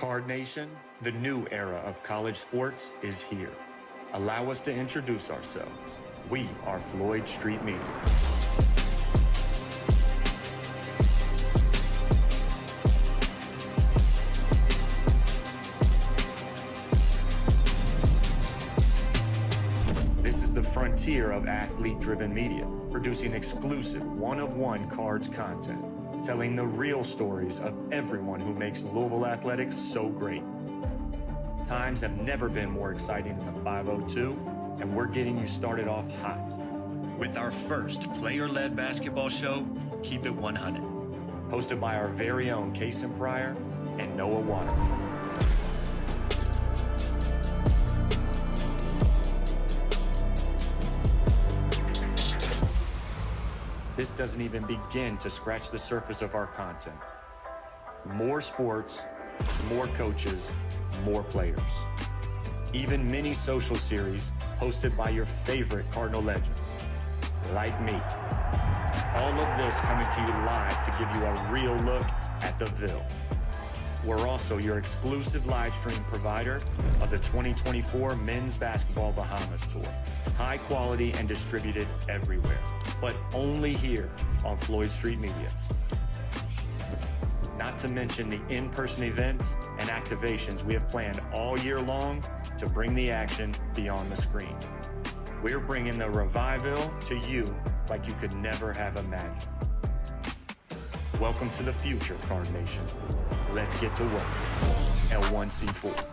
Card Nation, the new era of college sports is here. Allow us to introduce ourselves. We are Floyd Street Media. This is the frontier of athlete-driven media, producing exclusive one-of-one cards content, telling the real stories of everyone who makes Louisville athletics so great. Times have never been more exciting in the 502, and we're getting you started off hot with our first player-led basketball show, Keep It 100, hosted by our very own Kason Pryor and Noah Waterman. This doesn't even begin to scratch the surface of our content. More sports, more coaches, more players. Even mini social series hosted by your favorite Cardinal legends, like me. All of this coming to you live to give you a real look at the Ville. We're also your exclusive live stream provider of the 2024 Men's Basketball Bahamas Tour. High quality and distributed everywhere, but only here on Floyd Street Media. Not to mention the in-person events and activations we have planned all year long to bring the action beyond the screen. We're bringing the revival to you like you could never have imagined. Welcome to the future, Card Nation. Let's get to work. L1C4.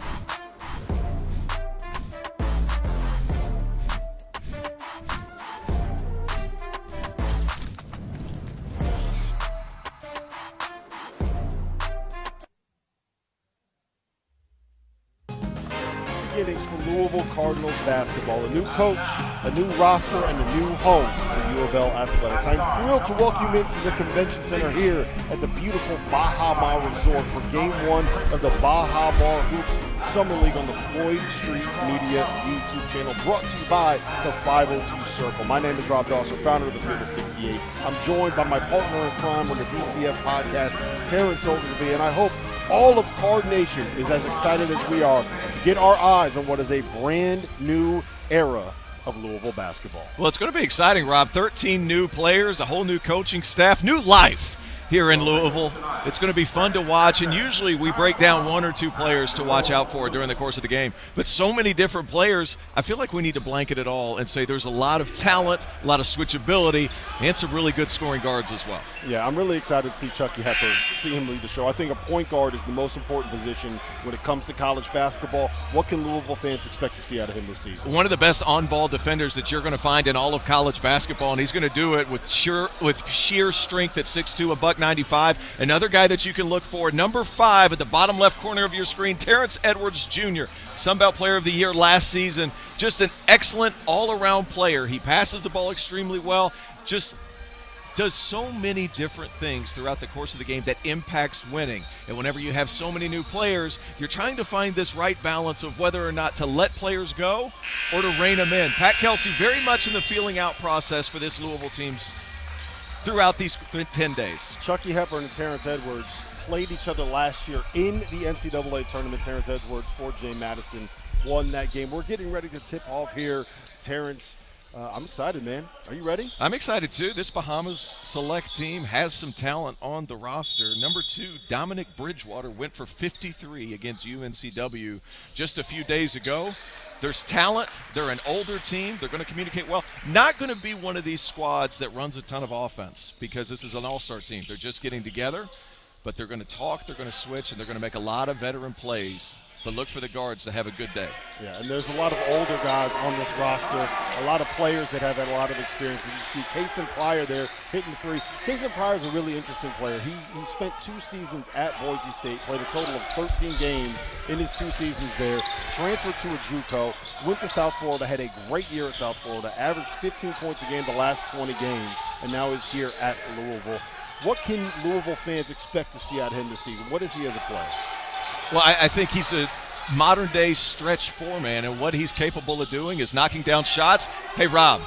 Beginnings for Louisville Cardinals basketball. A new coach, a new roster, and a new home for U of L athletics. I'm thrilled to welcome you into the convention center here at the beautiful Baha Resort for game one of the Baha Bar Hoops Summer League on the Floyd Street Media YouTube channel, brought to you by the 502 Circle. My name is Rob Dawson, founder of the Field of 68. I'm joined by my partner in crime on the DTF podcast, Terrence Oglesby, and I hope all of Card Nation is as excited as we are to get our eyes on what is a brand new era of Louisville basketball. Well, it's going to be exciting, Rob. 13 new players, a whole new coaching staff, new life here in Louisville. It's going to be fun to watch, and usually we break down one or two players to watch out for during the course of the game. But so many different players, I feel like we need to blanket it all and say there's a lot of talent, a lot of switchability, and some really good scoring guards as well. Yeah, I'm really excited to see Chucky Hepper, see him lead the show. I think a point guard is the most important position when it comes to college basketball. What can Louisville fans expect to see out of him this season? One of the best on-ball defenders that you're going to find in all of college basketball, and he's going to do it with sheer strength at 6'2", $195. Another guy that you can look for, number 5 at the bottom left corner of your screen, Terrence Edwards Jr., Sunbelt Player of the Year last season. Just an excellent all-around player. He passes the ball extremely well, just does so many different things throughout the course of the game that impacts winning. And whenever you have so many new players, you're trying to find this right balance of whether or not to let players go or to rein them in. Pat Kelsey very much in the feeling out process for this Louisville team's throughout these 10 days. Chucky Hepper and Terrence Edwards played each other last year in the NCAA tournament. Terrence Edwards, Fort J. Madison, won that game. We're getting ready to tip off here. Terrence, I'm excited, man. Are you ready? I'm excited, too. This Bahamas select team has some talent on the roster. Number 2, Dominic Bridgewater, went for 53 against UNCW just a few days ago. There's talent. They're an older team. They're going to communicate well. Not going to be one of these squads that runs a ton of offense because this is an all-star team. They're just getting together, but they're going to talk, they're going to switch, and they're going to make a lot of veteran plays. But look for the guards to have a good day. Yeah, and there's a lot of older guys on this roster, a lot of players that have had a lot of experience. As you see Kason Pryor there hitting the three. Kason Pryor is a really interesting player. He spent 2 seasons at Boise State, played a total of 13 games in his 2 seasons there, transferred to a JUCO, went to South Florida, had a great year at South Florida, averaged 15 points a game the last 20 games, and now is here at Louisville. What can Louisville fans expect to see out of him this season? What is he as a player? Well, I think he's a modern-day stretch 4-man, and what he's capable of doing is knocking down shots. Hey, Rob,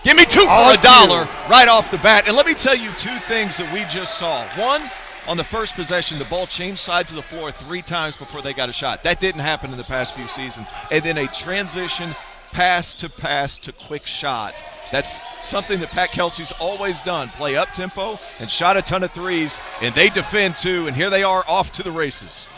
give me 2 for $1 right off the bat. And let me tell you 2 things that we just saw. One, on the first possession, the ball changed sides of the floor 3 times before they got a shot. That didn't happen in the past few seasons. And then a transition pass to quick shot. That's something that Pat Kelsey's always done, play up-tempo and shot a ton of threes, and they defend too, and here they are off to the races.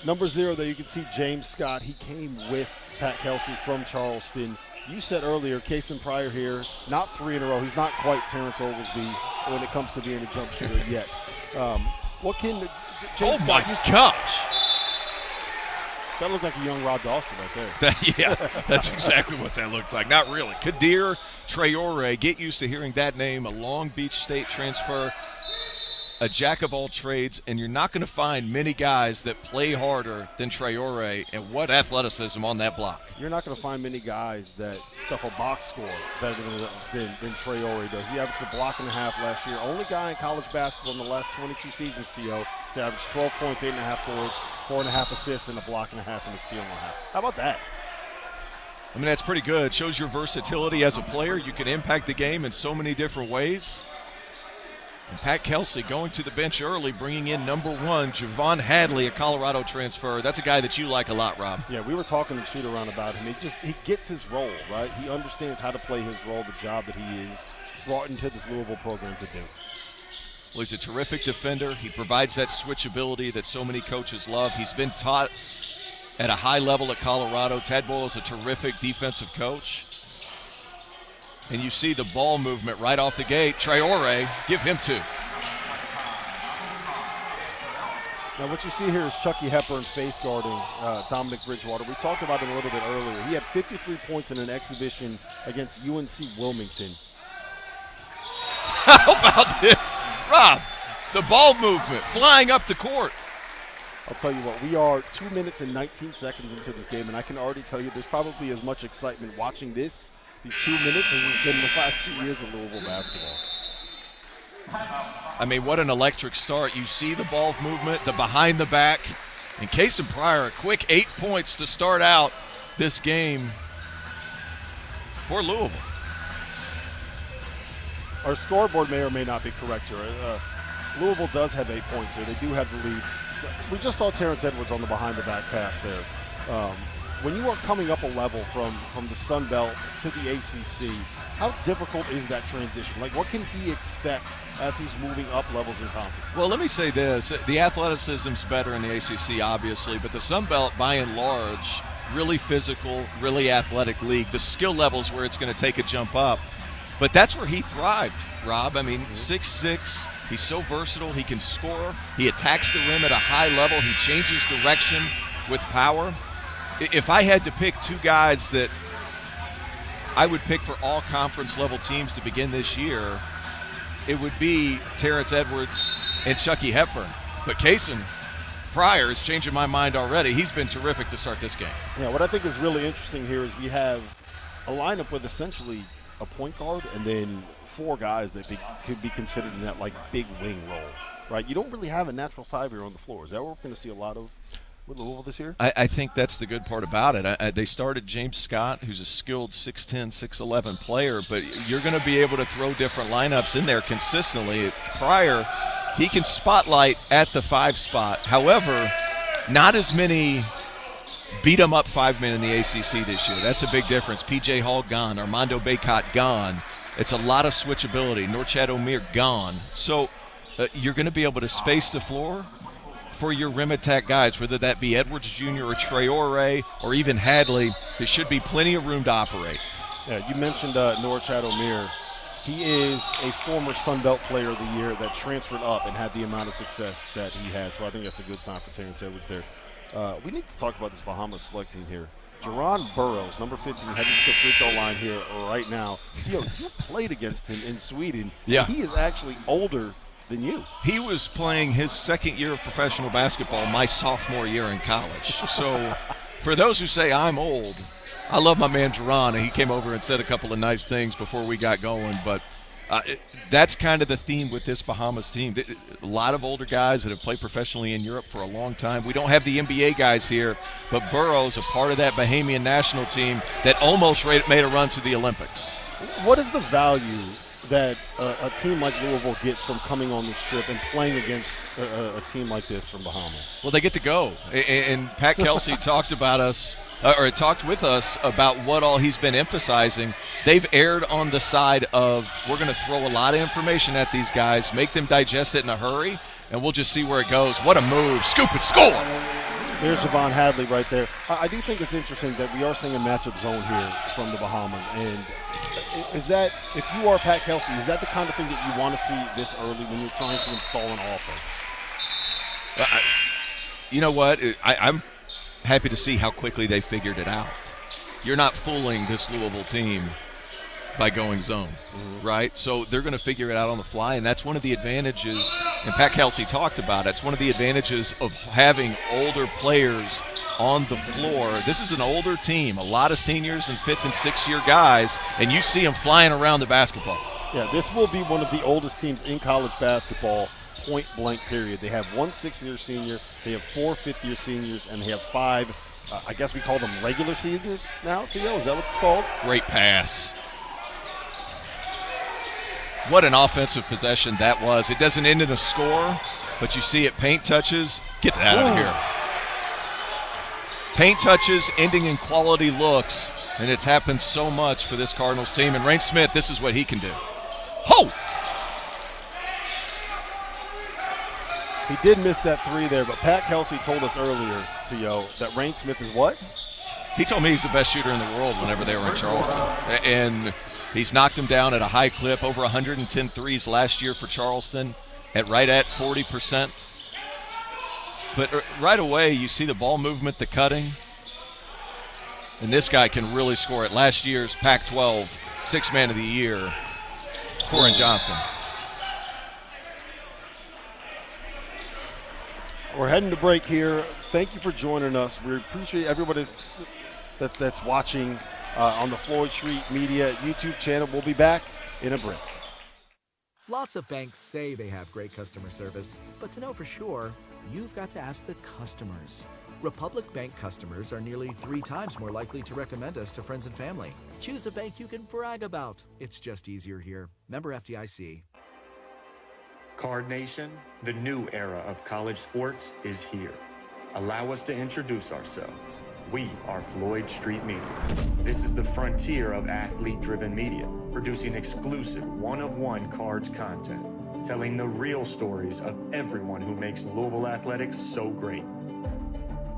Number 0 there, you can see James Scott. He came with Pat Kelsey from Charleston. You said earlier, Kason Pryor here, not 3 in a row. He's not quite Terrence Oglesby when it comes to being a jump shooter yet. What can James Scott gosh. That looked like a young Rod Dawson right there. Yeah, that's exactly what that looked like. Not really. Kadir Traore, get used to hearing that name, a Long Beach State transfer, a jack of all trades, and you're not going to find many guys that play harder than Traore, and what athleticism on that block. You're not going to find many guys that stuff a box score better than Traore does. He averaged a block and a half last year. Only guy in college basketball in the last 22 seasons, T.O., to average 12 points, 8.5 boards, 4.5 assists, and a block and a half and a steal and a half. How about that? I mean, that's pretty good. It shows your versatility as a player. You can impact the game in so many different ways. And Pat Kelsey going to the bench early, bringing in number 1, Javon Hadley, a Colorado transfer. That's a guy that you like a lot, Rob. Yeah, we were talking to shoot around about him. He gets his role, right? He understands how to play his role, the job that he is brought into this Louisville program to do. Well, he's a terrific defender. He provides that switchability that so many coaches love. He's been taught at a high level at Colorado. Tad Boyle is a terrific defensive coach. And you see the ball movement right off the gate. Traore, give him 2. Now what you see here is Chucky Hepburn face guarding Dominic Bridgewater. We talked about him a little bit earlier. He had 53 points in an exhibition against UNC Wilmington. How about this? Rob, the ball movement, flying up the court. I'll tell you what, we are 2 minutes and 19 seconds into this game, and I can already tell you there's probably as much excitement watching these 2 minutes as there's been in the last 2 years of Louisville basketball. I mean, what an electric start. You see the ball movement, the behind the back. And Kason Pryor, a quick 8 points to start out this game for Louisville. Our scoreboard may or may not be correct here. Louisville does have 8 points here. They do have the lead. We just saw Terrence Edwards on the behind-the-back pass there. When you are coming up a level from the Sun Belt to the ACC, how difficult is that transition? Like, what can he expect as he's moving up levels in conference? Well, let me say this. The athleticism's better in the ACC, obviously, but the Sun Belt, by and large, really physical, really athletic league. The skill level's where it's going to take a jump up. But that's where he thrived, Rob. I mean, 6'6", he's so versatile. He can score. He attacks the rim at a high level. He changes direction with power. If I had to pick 2 guys that I would pick for all conference level teams to begin this year, it would be Terrence Edwards and Chucky Hepburn. But Kason Pryor is changing my mind already. He's been terrific to start this game. Yeah, what I think is really interesting here is we have a lineup with essentially a point guard and then 4 guys that could be considered in that like big wing role, right? You don't really have a natural 5-year on the floor. Is that what we're going to see a lot of with Louisville this year? I think that's the good part about it. They started James Scott, who's a skilled 6'10", 6'11 player, but you're going to be able to throw different lineups in there consistently. Pryor, he can spotlight at the 5 spot. However, not as many beat-em-up 5-men in the ACC this year. That's a big difference. P.J. Hall gone. Armando Bacot gone. It's a lot of switchability. Norchad Omier gone. So you're going to be able to space the floor for your rim attack guys, whether that be Edwards Jr. or Traore or even Hadley. There should be plenty of room to operate. Yeah, you mentioned Norchad Omier. He is a former Sun Belt Player of the Year that transferred up and had the amount of success that he had. So I think that's a good sign for Terrence Edwards there. We need to talk about this Bahamas select team here. Jerron Burroughs, number 15, heading to the free throw line here right now. Theo, you played against him in Sweden. Yeah. He is actually older than you. He was playing his second year of professional basketball my sophomore year in college. So for those who say I'm old, I love my man Jerron, and he came over and said a couple of nice things before we got going. But that's kind of the theme with this Bahamas team. A lot of older guys that have played professionally in Europe for a long time. We don't have the NBA guys here, but Burroughs, a part of that Bahamian national team that almost made a run to the Olympics. What is the value that a team like Louisville gets from coming on the strip and playing against a team like this from Bahamas? Well, they get to go. And Pat Kelsey talked with us about what all he's been emphasizing. They've erred on the side of we're going to throw a lot of information at these guys, make them digest it in a hurry, and we'll just see where it goes. What a move. Scoop it, score! There's Javon Hadley right there. I do think it's interesting that we are seeing a matchup zone here from the Bahamas. And is that, if you are Pat Kelsey, is that the kind of thing that you want to see this early when you're trying to install an offense? You know what? I'm happy to see how quickly they figured it out. You're not fooling this Louisville team by going zone, right? So they're going to figure it out on the fly, and that's one of the advantages, and Pat Kelsey talked about it, it's one of the advantages of having older players on the floor. This is an older team, a lot of seniors and 5th and 6th year guys, and you see them flying around the basketball. Yeah, this will be one of the oldest teams in college basketball, point blank period. They have 1 6th-year senior, they have 4 5th-year seniors, and they have 5, I guess we call them regular seniors now, T.O., is that what it's called? Great pass. What an offensive possession that was. It doesn't end in a score, but you see it, paint touches, get that out of here. Paint touches ending in quality looks, and it's happened so much for this Cardinals team. And Rain Smith, this is what he can do. Ho! He did miss that 3 there, but Pat Kelsey told us earlier, T.O., that Rain Smith is what? He told me he's the best shooter in the world whenever they were in Charleston. And he's knocked him down at a high clip, over 110 threes last year for Charleston, right at 40%. But right away, you see the ball movement, the cutting. And this guy can really score it. Last year's Pac-12 Sixth Man of the Year, Corin Johnson. We're heading to break here. Thank you for joining us. We appreciate everybody that's watching on the Floyd Street Media YouTube channel. We'll be back in a break. Lots of banks say they have great customer service, but to know for sure, you've got to ask the customers. Republic Bank customers are nearly 3 times more likely to recommend us to friends and family. Choose a bank you can brag about. It's just easier here. Member FDIC. Card Nation, the new era of college sports is here. Allow us to introduce ourselves. We are Floyd Street Media. This is the frontier of athlete-driven media, producing exclusive one-of-one cards content, telling the real stories of everyone who makes Louisville athletics so great.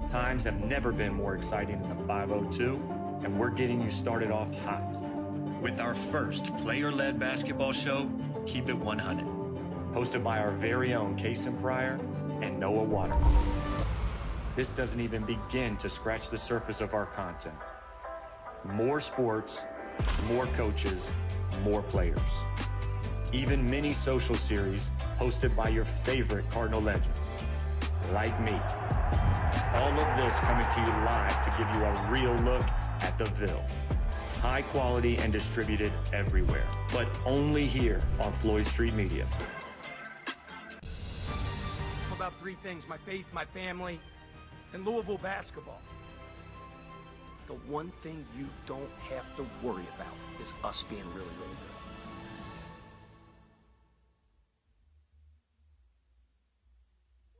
Times have never been more exciting in the 502, and we're getting you started off hot with our first player-led basketball show, Keep It 100, hosted by our very own Kason Pryor and Noah Water. This doesn't even begin to scratch the surface of our content. More sports, more coaches, more players. Even mini social series hosted by your favorite Cardinal legends, like me. All of this coming to you live to give you a real look at the Ville. High quality and distributed everywhere, but only here on Floyd Street Media. About 3 things: my faith, my family, and Louisville basketball. The one thing you don't have to worry about is us being really, really good.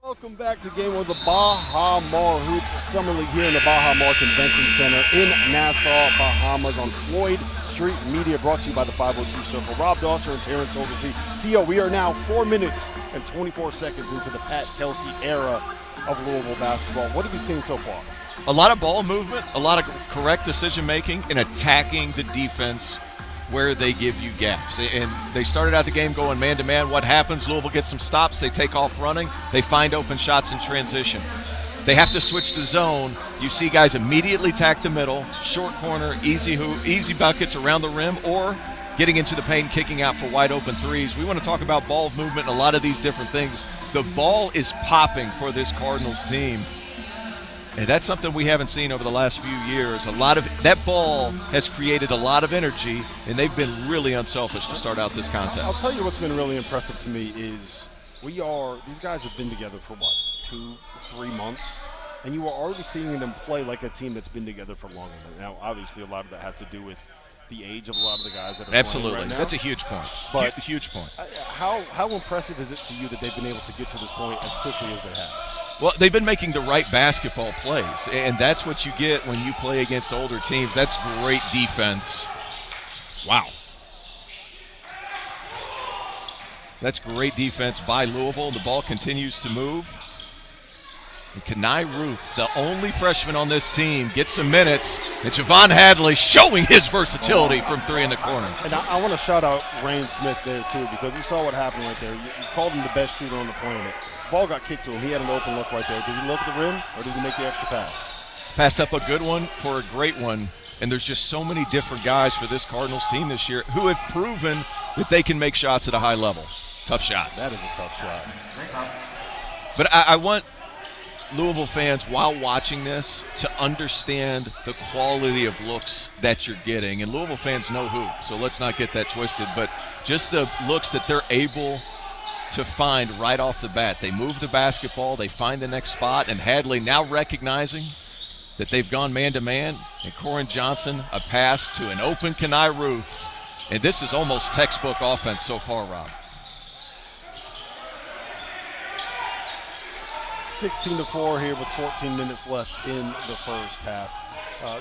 Welcome back to Game 1 of the Baha Mar Hoops Summer League here in the Baha Mar Convention Center in Nassau, Bahamas on Floyd Street Media, brought to you by the 502 Circle. Rob Dosser and Terrence Ogilvie. T.O., we are now 4 minutes and 24 seconds into the Pat Kelsey era of Louisville basketball. What have you seen so far? A lot of ball movement, a lot of correct decision-making, and attacking the defense where they give you gaps. And they started out the game going man-to-man. What happens? Louisville gets some stops. They take off running. They find open shots in transition. They have to switch to zone. You see guys immediately attack the middle, short corner, easy buckets around the rim, or getting into the paint, kicking out for wide-open threes. We want to talk about ball movement and a lot of these different things. The ball is popping for this Cardinals team. And that's something we haven't seen over the last few years. A lot of that ball has created a lot of energy, and they've been really unselfish to start out this contest. I'll tell you what's been really impressive to me is these guys have been together for what, 2-3 months, and you are already seeing them play like a team that's been together for longer. Now, obviously, a lot of that has to do with the age of a lot of the guys that are Absolutely. playing right now. That's a huge point. But huge point. How impressive is it to you that they've been able to get to this point as quickly as they have? Well, they've been making the right basketball plays, and that's what you get when you play against older teams. That's great defense. Wow. That's great defense by Louisville. The ball continues to move. And Kenai Ruth, the only freshman on this team, gets some minutes. And Javon Hadley showing his versatility from three in the corner. And I want to shout out Rain Smith there, too, because you saw what happened right there. You called him the best shooter on the planet. Ball got kicked to him. He had an open look right there. Did he look at the rim, or did he make the extra pass? Passed up a good one for a great one. And there's just so many different guys for this Cardinals team this year who have proven that they can make shots at a high level. Tough shot. That is a tough shot. But I want Louisville fans, while watching this, to understand the quality of looks that you're getting. And Louisville fans know hoop, so let's not get that twisted. But just the looks that they're able to find right off the bat. They move the basketball, they find the next spot, and Hadley now recognizing that they've gone man-to-man, and Corin Johnson, a pass to an open Kenai Ruths. And this is almost textbook offense so far, Rob. 16-4 here with 14 minutes left in the first half.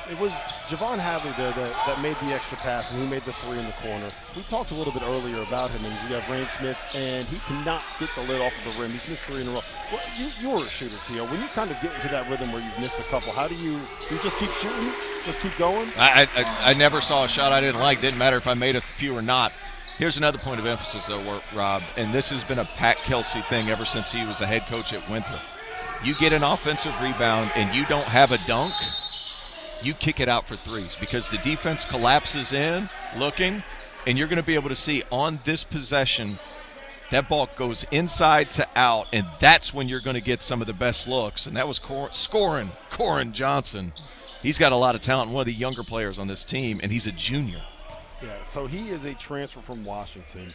It was Javon Hadley there that made the extra pass, and he made the three in the corner. We talked a little bit earlier about him, and you have Rain Smith, and he cannot get the lid off of the rim. He's missed three in a row. Well, you're a shooter, Tio. When you kind of get into that rhythm where you've missed a couple, how do you just keep shooting, just keep going? I never saw a shot I didn't like. Didn't matter if I made a few or not. Here's another point of emphasis, though, Rob, and this has been a Pat Kelsey thing ever since he was the head coach at Winthrop. You get an offensive rebound and you don't have a dunk, you kick it out for threes because the defense collapses in, looking, and you're going to be able to see on this possession that ball goes inside to out, and that's when you're going to get some of the best looks. And that was scoring Corin Johnson. He's got a lot of talent, one of the younger players on this team, and he's a junior. Yeah, so he is a transfer from Washington.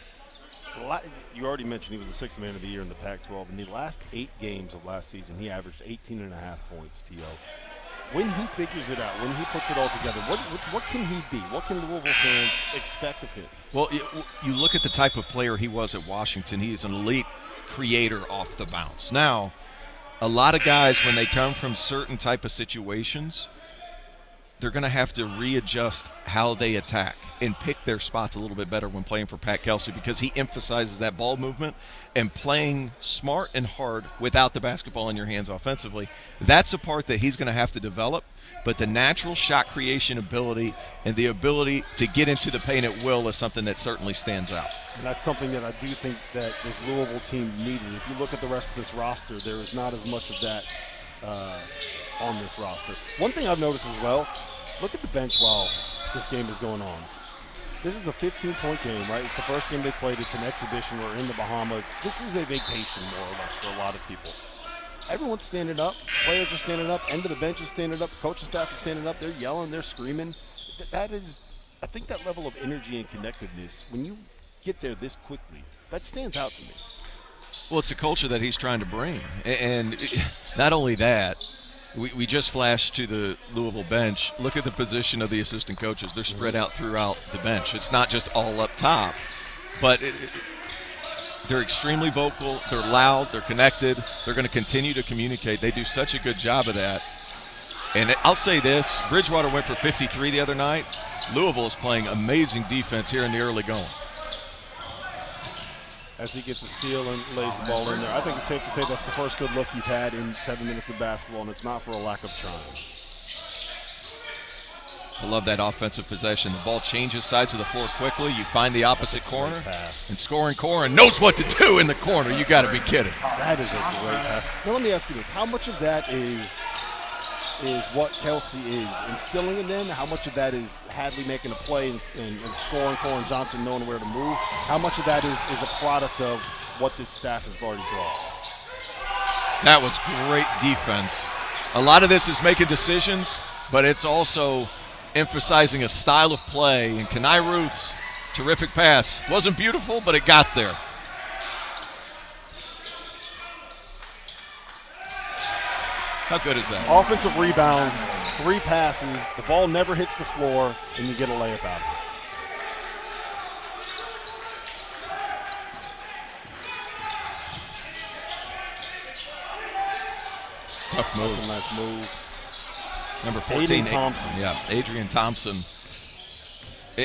You already mentioned he was the sixth man of the year in the Pac-12. In the last 8 games of last season, he averaged 18.5 points, T.O. When he figures it out, when he puts it all together, what can he be? What can Louisville fans expect of him? Well, you look at the type of player he was at Washington. He is an elite creator off the bounce. Now, a lot of guys, when they come from certain type of situations, they're going to have to readjust how they attack and pick their spots a little bit better when playing for Pat Kelsey because he emphasizes that ball movement and playing smart and hard without the basketball in your hands offensively. That's a part that he's going to have to develop, but the natural shot creation ability and the ability to get into the paint at will is something that certainly stands out. And that's something that I do think that this Louisville team needed. If you look at the rest of this roster, there is not as much of that on this roster. One thing I've noticed as well, look at the bench while this game is going on. This is a 15-point game, right? It's the first game they played. It's an exhibition. We're in the Bahamas. This is a vacation, more or less, for a lot of people. Everyone's standing up. Players are standing up. End of the bench is standing up. Coaching staff is standing up. They're yelling. They're screaming. That is, I think that level of energy and connectedness, when you get there this quickly, that stands out to me. Well, it's the culture that he's trying to bring. And not only that, we just flashed to the Louisville bench. Look at the position of the assistant coaches. They're spread out throughout the bench. It's not just all up top, but they're extremely vocal. They're loud. They're connected. They're going to continue to communicate. They do such a good job of that. And I'll say this, Bridgewater went for 53 the other night. Louisville is playing amazing defense here in the early going. As he gets a steal and lays the ball in there. I think it's safe to say that's the first good look he's had in 7 minutes of basketball, and it's not for a lack of trying. I love that offensive possession. The ball changes sides of the floor quickly. You find the opposite corner, and scoring Corin knows what to do in the corner. You got to be kidding. That is a great pass. Now let me ask you this. How much of that is what Kelsey is instilling in them? How much of that is Hadley making a play and scoring, Corin Johnson knowing where to move? How much of that is a product of what this staff has already brought? That was great defense. A lot of this is making decisions, but it's also emphasizing a style of play. And Kenai Ruth's terrific pass. Wasn't beautiful, but it got there. How good is that? Offensive rebound, 3 passes, the ball never hits the floor, and you get a layup out of it. Tough move. That's a nice move. Number 14. Adrian Thompson. Yeah, Adrian Thompson.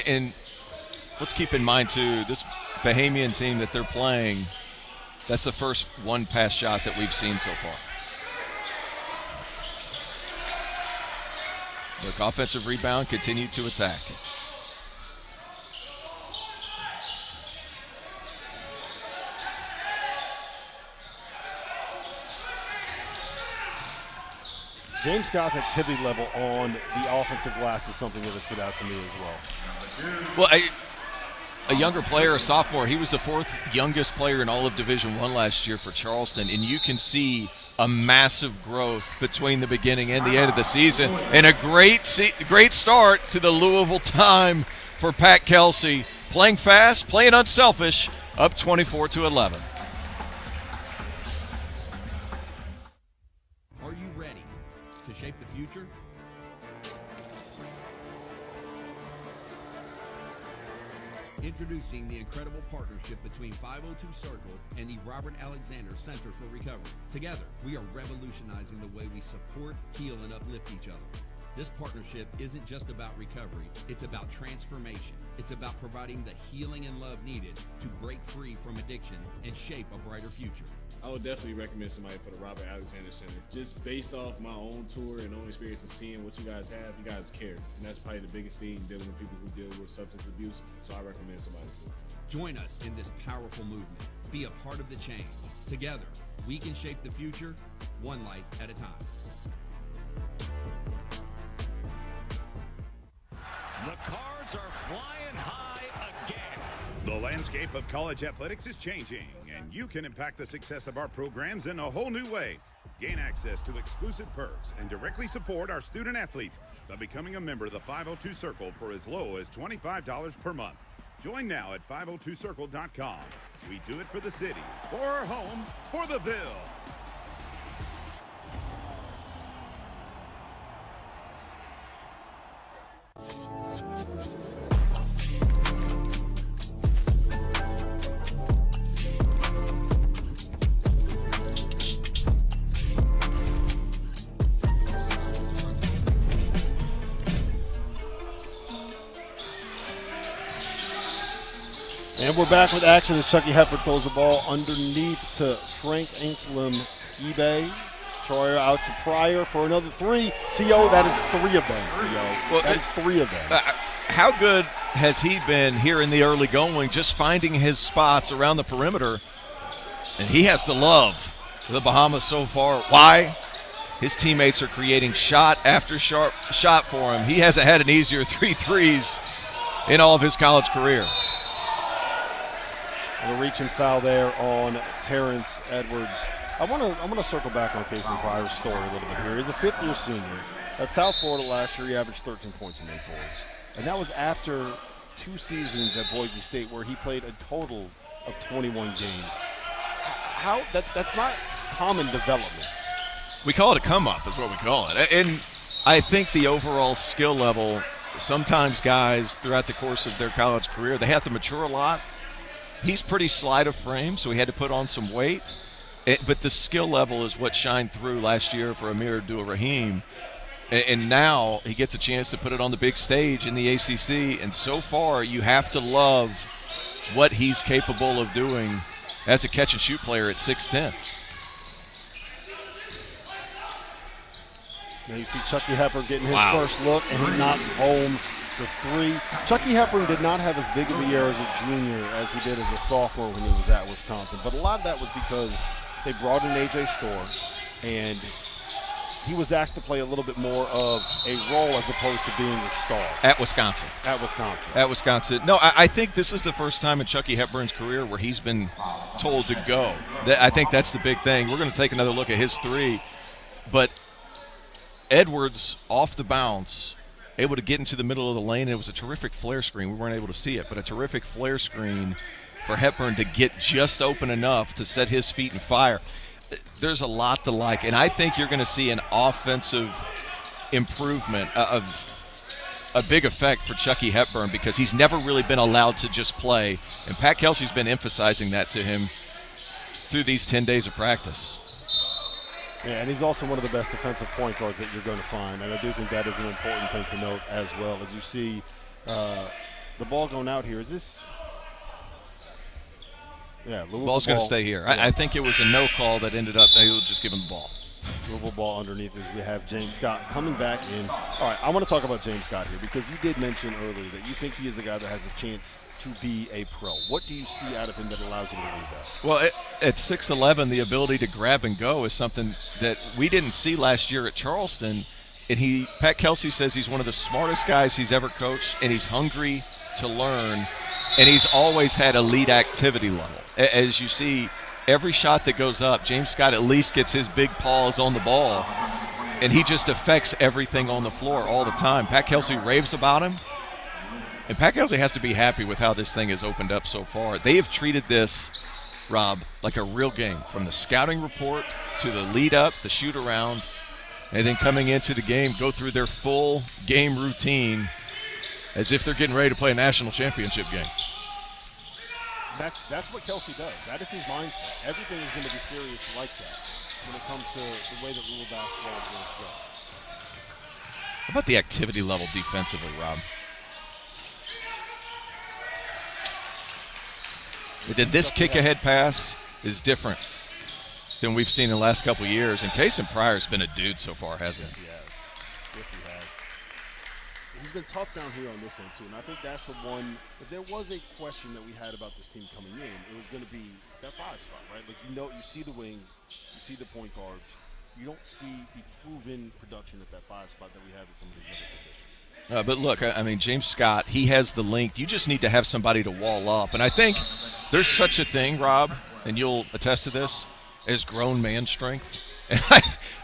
And let's keep in mind, too, this Bahamian team that they're playing, that's the first one-pass shot that we've seen so far. Look, offensive rebound, continue to attack. James Scott's activity level on the offensive glass is something that has stood out to me as well. Well, a younger player, a sophomore, he was the fourth youngest player in all of Division I last year for Charleston, and you can see a massive growth between the beginning and the end of the season, and a great start to the Louisville time for Pat Kelsey, playing fast, playing unselfish, up 24-11. Are you ready to shape the future? Introducing the incredible partnership between 502 Circle and the Robert Alexander Center for Recovery. Together, we are revolutionizing the way we support, heal, and uplift each other. This partnership isn't just about recovery, it's about transformation. It's about providing the healing and love needed to break free from addiction and shape a brighter future. I would definitely recommend somebody for the Robert Alexander Center. Just based off my own tour and own experience and seeing what you guys have, you guys care. And that's probably the biggest thing, dealing with people who deal with substance abuse. So I recommend somebody too. Join us in this powerful movement. Be a part of the change. Together, we can shape the future, one life at a time. The Cards are flying high again. The landscape of college athletics is changing, and you can impact the success of our programs in a whole new way. Gain access to exclusive perks and directly support our student athletes by becoming a member of the 502 Circle for as low as $25 per month. Join now at 502circle.com. We do it for the city, for our home, for the Ville. And we're back with action as Chucky Hepburn throws the ball underneath to Frank Anselm eBay. Troyer out to Pryor for another three. T.O., that is three of them, T.O. That is three of them. How good has he been here in the early going, just finding his spots around the perimeter? And he has to love the Bahamas so far. Why? His teammates are creating shot after shot for him. He hasn't had an easier 3 threes in all of his college career. And a reaching foul there on Terrence Edwards. I want to circle back on Casey Pryor's story a little bit here. He's a fifth-year senior. At South Florida last year, he averaged 13 points in 8 boards. And that was after 2 seasons at Boise State where he played a total of 21 games. That's not common development. We call it a come-up is what we call it. And I think the overall skill level, sometimes guys throughout the course of their college career, they have to mature a lot. He's pretty slight of frame, so he had to put on some weight. But the skill level is what shined through last year for Amir Abdul-Rahim. And now he gets a chance to put it on the big stage in the ACC. And so far, you have to love what he's capable of doing as a catch-and-shoot player at 6'10". Now you see Chucky Hepburn getting his first look, and he knocks home the three. Chucky Hepburn did not have as big of a year as a junior as he did as a sophomore when he was at Wisconsin. But a lot of that was because they brought in A.J. Storr, and he was asked to play a little bit more of a role as opposed to being a star. At Wisconsin. No, I think this is the first time in Chucky Hepburn's career where he's been told to go. I think that's the big thing. We're going to take another look at his three. But Edwards, off the bounce, able to get into the middle of the lane. It was a terrific flare screen. We weren't able to see it, but a terrific flare screen for Hepburn to get just open enough to set his feet and fire. There's a lot to like, and I think you're going to see an offensive improvement of a big effect for Chucky Hepburn because he's never really been allowed to just play, and Pat Kelsey's been emphasizing that to him through these 10 days of practice. Yeah, and he's also one of the best defensive point guards that you're going to find, and I do think that is an important thing to note as well. As you see the ball going out here, is this – yeah, Louisville ball's going to stay here. Yeah. I think it was a no call that ended up they will just give him the ball. Louisville ball underneath as we have James Scott coming back in. All right, I want to talk about James Scott here because you did mention earlier that you think he is a guy that has a chance to be a pro. What do you see out of him that allows him to do that? Well, at 6'11", the ability to grab and go is something that we didn't see last year at Charleston. And Pat Kelsey says he's one of the smartest guys he's ever coached, and he's hungry to learn, and he's always had elite activity level. As you see, every shot that goes up, James Scott at least gets his big paws on the ball, and he just affects everything on the floor all the time. Pat Kelsey raves about him, and Pat Kelsey has to be happy with how this thing has opened up so far. They have treated this, Rob, like a real game, from the scouting report to the lead-up, the shoot-around, and then coming into the game, go through their full game routine as if they're getting ready to play a national championship game. That's what Kelsey does. That is his mindset. Everything is going to be serious like that when it comes to the way that Louisville basketball is going to go. How about the activity level defensively, Rob? This kick-ahead pass is different than we've seen in the last couple of years. And Kason Pryor's been a dude so far, hasn't he? Yes, he has. He's been tough down here on this end, too. And I think that's the one – if there was a question that we had about this team coming in, it was going to be that 5 spot, right? Like, you see the wings, you see the point guards. You don't see the proven production at that 5 spot that we have at some of these other positions. But look, I mean, James Scott, he has the length. You just need to have somebody to wall up. And I think there's such a thing, Rob, and you'll attest to this, as grown man strength.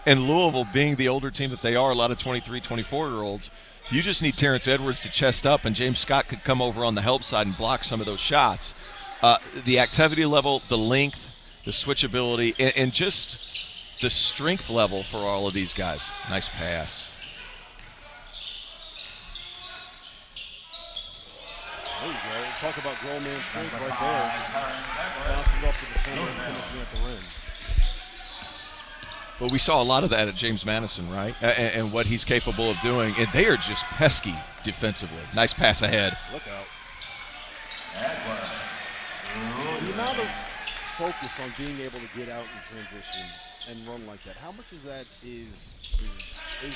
And Louisville, being the older team that they are, a lot of 23, 24-year-olds, you just need Terrence Edwards to chest up, and James Scott could come over on the help side and block some of those shots. The activity level, the length, the switchability, and just the strength level for all of these guys. Nice pass. There you go. Talk about grown man strength right there. Bouncing off the defender and finishing at the rim. Well, we saw a lot of that at James Madison, right? And what he's capable of doing. And they are just pesky defensively. Nice pass ahead. Look out. The amount of focus on being able to get out in transition and run like that, how much of that is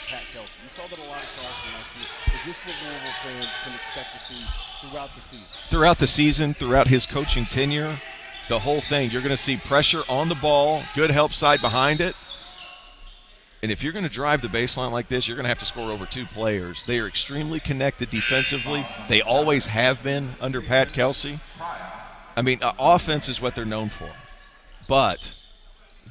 Pat Kelsey? We saw that a lot of Charleston last year. Is this what Louisville fans can expect to see throughout the season? Throughout the season, throughout his coaching tenure, the whole thing. You're going to see pressure on the ball, good help side behind it. And if you're going to drive the baseline like this, you're going to have to score over 2 players. They are extremely connected defensively. They always have been under Pat Kelsey. I mean, offense is what they're known for. But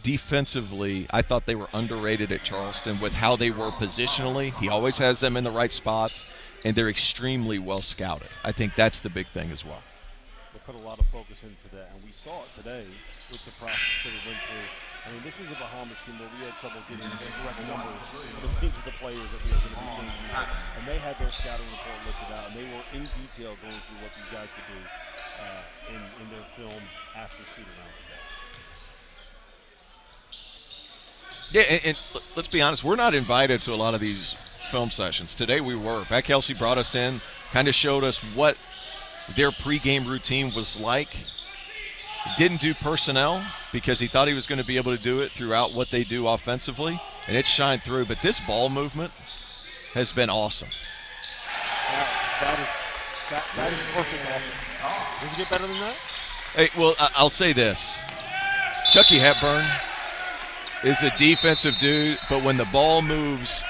defensively, I thought they were underrated at Charleston with how they were positionally. He always has them in the right spots, and they're extremely well scouted. I think that's the big thing as well. They put a lot of focus into that, and we saw it today with the process that we went through. I mean, this is a Bahamas team where we had trouble getting the correct numbers for the names of the players that we are going to be seeing here. And they had their scouting report listed out, and they were in detail going through what these guys could do in their film after shoot-around today. Yeah, and let's be honest, we're not invited to a lot of these film sessions. Today we were. Pat Kelsey brought us in, kind of showed us what their pregame routine was like. Didn't do personnel because he thought he was going to be able to do it throughout what they do offensively, and it's shined through. But this ball movement has been awesome. That is perfect offense. Does it get better than that? Hey, well, I'll say this. Chucky Hepburn is a defensive dude, but when the ball moves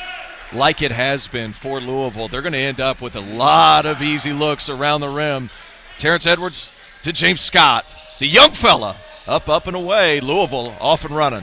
like it has been for Louisville, they're going to end up with a lot of easy looks around the rim. Terrence Edwards to James Scott. The young fella, up and away. Louisville off and running.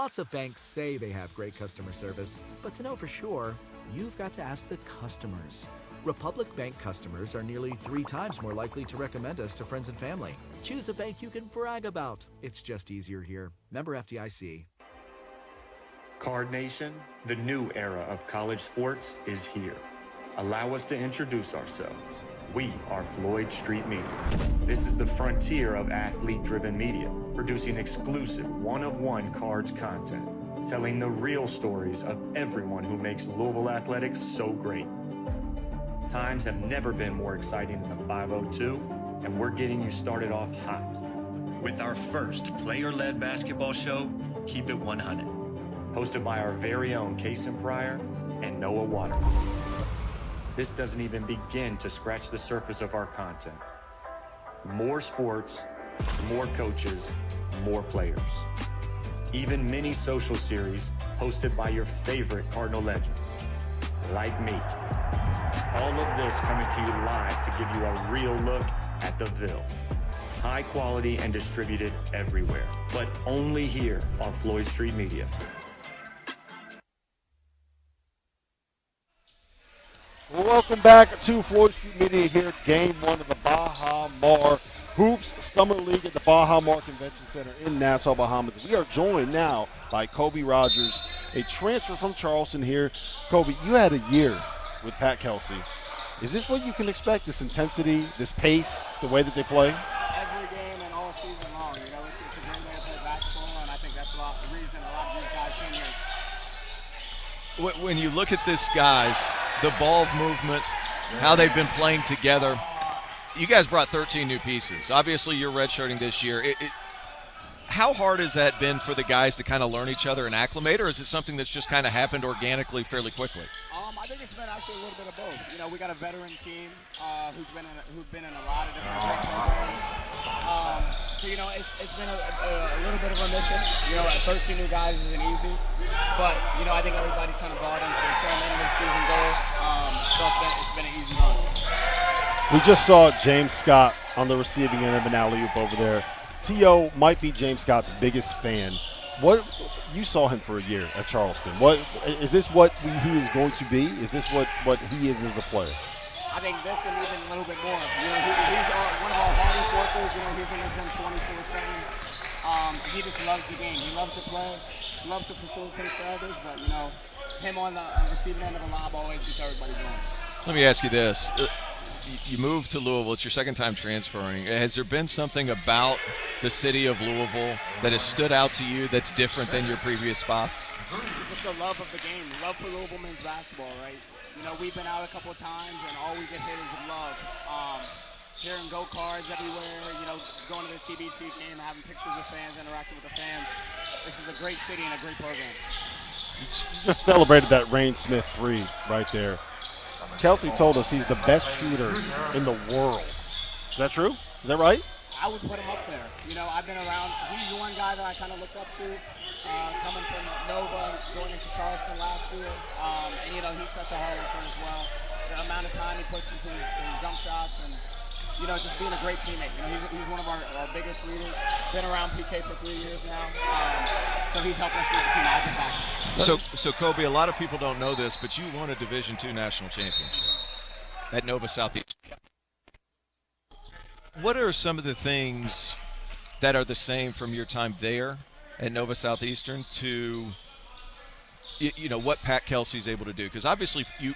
Lots of banks say they have great customer service, but to know for sure, you've got to ask the customers. Republic Bank customers are nearly 3 times more likely to recommend us to friends and family. Choose a bank you can brag about. It's just easier here. Member FDIC. Card Nation, the new era of college sports is here. Allow us to introduce ourselves. We are Floyd Street Media. This is the frontier of athlete-driven media, producing exclusive one-of-one cards content, telling the real stories of everyone who makes Louisville athletics so great. Times have never been more exciting than the 502, and we're getting you started off hot with our first player-led basketball show, Keep It 100, hosted by our very own Kason Pryor and Noah Water. This doesn't even begin to scratch the surface of our content. More sports, more coaches, more players. Even mini social series hosted by your favorite Cardinal legends, like me. All of this coming to you live to give you a real look at the Ville. High quality and distributed everywhere, but only here on Floyd Street Media. Well, welcome back to Floyd Street Media here, Game 1 of the Baha Mar Hoops Summer League at the Baha Mar Convention Center in Nassau, Bahamas. We are joined now by Kobe Rogers, a transfer from Charleston here. Kobe, you had a year with Pat Kelsey. Is this what you can expect, this intensity, this pace, the way that they play? Every game and all season long. You know, it's a great way to play basketball, and I think that's the reason a lot of these guys came here. When you look at this, guys, the ball movement, how they've been playing together, you guys brought 13 new pieces. Obviously, you're redshirting this year. How hard has that been for the guys to kind of learn each other and acclimate, or is it something that's just kind of happened organically fairly quickly? I think it's been actually a little bit of both. You know, we got a veteran team who've been in a lot of different great programs. So, you know, it's been a little bit of a mission. You know, 13 new guys isn't easy. But, you know, I think everybody's kind of bought into the same end of the season goal. So it's been an easy run. We just saw James Scott on the receiving end of an alley-oop over there. T.O. might be James Scott's biggest fan. What you saw him for a year at Charleston. What is this? What he is going to be? Is this what he is as a player? I think this and even a little bit more. You know, he's one of our hardest workers. You know, he's in the gym 24/7. He just loves the game. He loves to play. He loves to facilitate for others. But you know, him on the receiving end of a lob always gets everybody going. Let me ask you this. You moved to Louisville. It's your second time transferring. Has there been something about the city of Louisville that has stood out to you that's different than your previous spots? Just the love of the game, love for Louisville men's basketball, right? You know, we've been out a couple of times, and all we get hit is with love. Hearing go-karts everywhere, you know, going to the TBT game, having pictures of fans, interacting with the fans. This is a great city and a great program. You just celebrated that Rain Smith 3 right there. Kelsey told us he's the best shooter in the world. Is that true? Is that right? I would put him up there. You know, I've been around. He's the one guy that I kind of looked up to, coming from Nova, joining to Charleston last year. And, you know, he's such a hard worker as well. The amount of time he puts into his jump shots and, you know, just being a great teammate. You know, he's one of our biggest leaders. Been around PK for 3 years now. So he's helping us lead the team out of back. So Kobe, a lot of people don't know this, but you won a Division II national championship at Nova Southeast. What are some of the things that are the same from your time there at Nova Southeastern to, you know, what Pat Kelsey's able to do? Because obviously you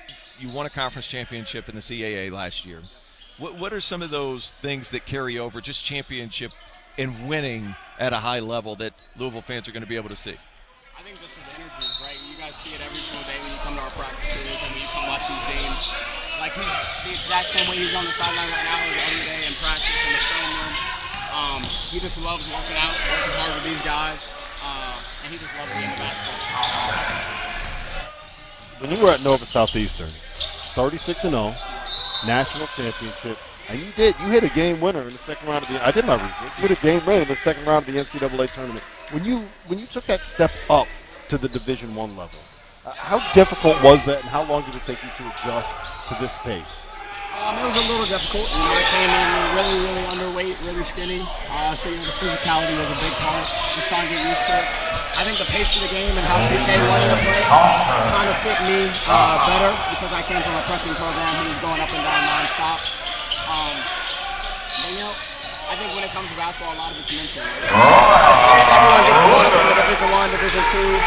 won a conference championship in the CAA last year. What are some of those things that carry over, just championship and winning at a high level, that Louisville fans are going to be able to see? I think this is energy, right? You guys see it every single day when you come to our practices and when you come watch these games. Like, he's the exact same way he's on the sideline right now as every day in practice in the film room. He just loves working out, working hard with these guys, and he just loves the game of basketball. When you were at Nova Southeastern, 36-0, national championship, and you hit a game winner in the second round of the. I did my research. You hit a game winner in the second round of the NCAA tournament. When you took that step up to the Division I level, how difficult was that, and how long did it take you to adjust to this pace? It was a little difficult. I came in really underweight, really skinny. So the physicality was a big part. Just trying to get used to it. I think the pace of the game and how PK wanted to play kind of fit me better because I came from a pressing program. He was going up and down nonstop. But I think when it comes to basketball, a lot of it's mental. Everyone gets caught up in the Division I, Division II,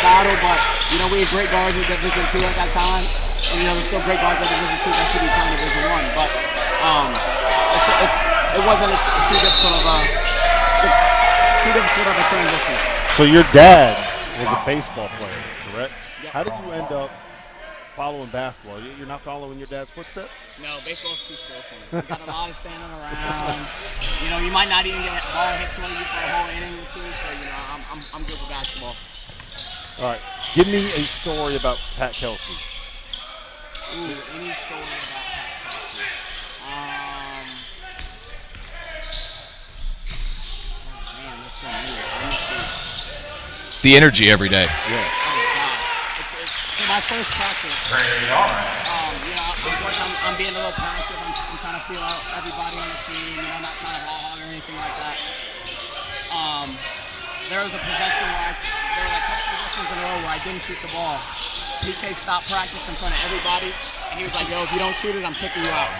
battle, but we had great guards in Division II at that time. And there's still great guards at Division II that should be playing Division I, but it wasn't too difficult of a transition. So your dad was a baseball player, correct? Yep. How did you end up following basketball? You're not following your dad's footsteps? No, baseball's too slow for me. You got a lot of standing around. You might not even get a ball hit to you for a whole inning or two. So I'm good for basketball. All right, give me a story about Pat Kelsey. Ooh, any story about Pat Kelsey? Man, that's so weird. Let me see. The energy every day. Yeah. Oh my gosh. It's my first practice. Of course, I'm being a little passive. I'm trying to feel out everybody on the team. I'm not trying to ball hog or anything like that. There was a possession where there were like a couple possessions in a row where I didn't shoot the ball. PK stopped practice in front of everybody, and he was like, "Yo, if you don't shoot it, I'm kicking you out."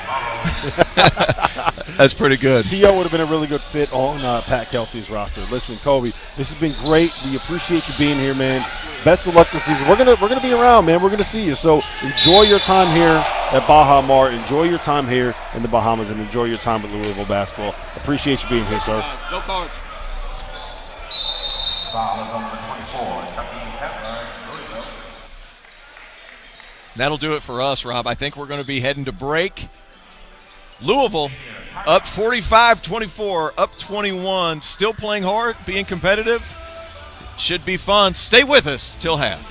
That's pretty good. T.O. would have been a really good fit on Pat Kelsey's roster. Listen, Kobe, this has been great. We appreciate you being here, man. Best of luck this season. We're gonna be around, man. We're gonna see you. So enjoy your time here at Baha Mar. Enjoy your time here in the Bahamas, and enjoy your time with Louisville basketball. Appreciate you being here, sir. Go Cards. That'll do it for us, Rob. I think we're going to be heading to break. Louisville up 45-24, up 21, still playing hard, being competitive. Should be fun. Stay with us till half.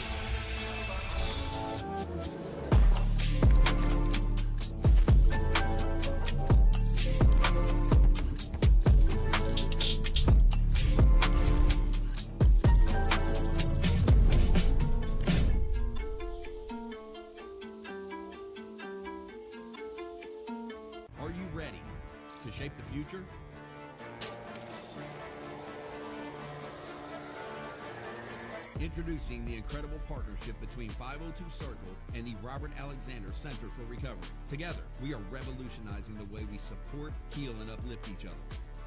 Are you ready to shape the future? Introducing the incredible partnership between 502 Circle and the Robert Alexander Center for Recovery. Together, we are revolutionizing the way we support, heal, and uplift each other.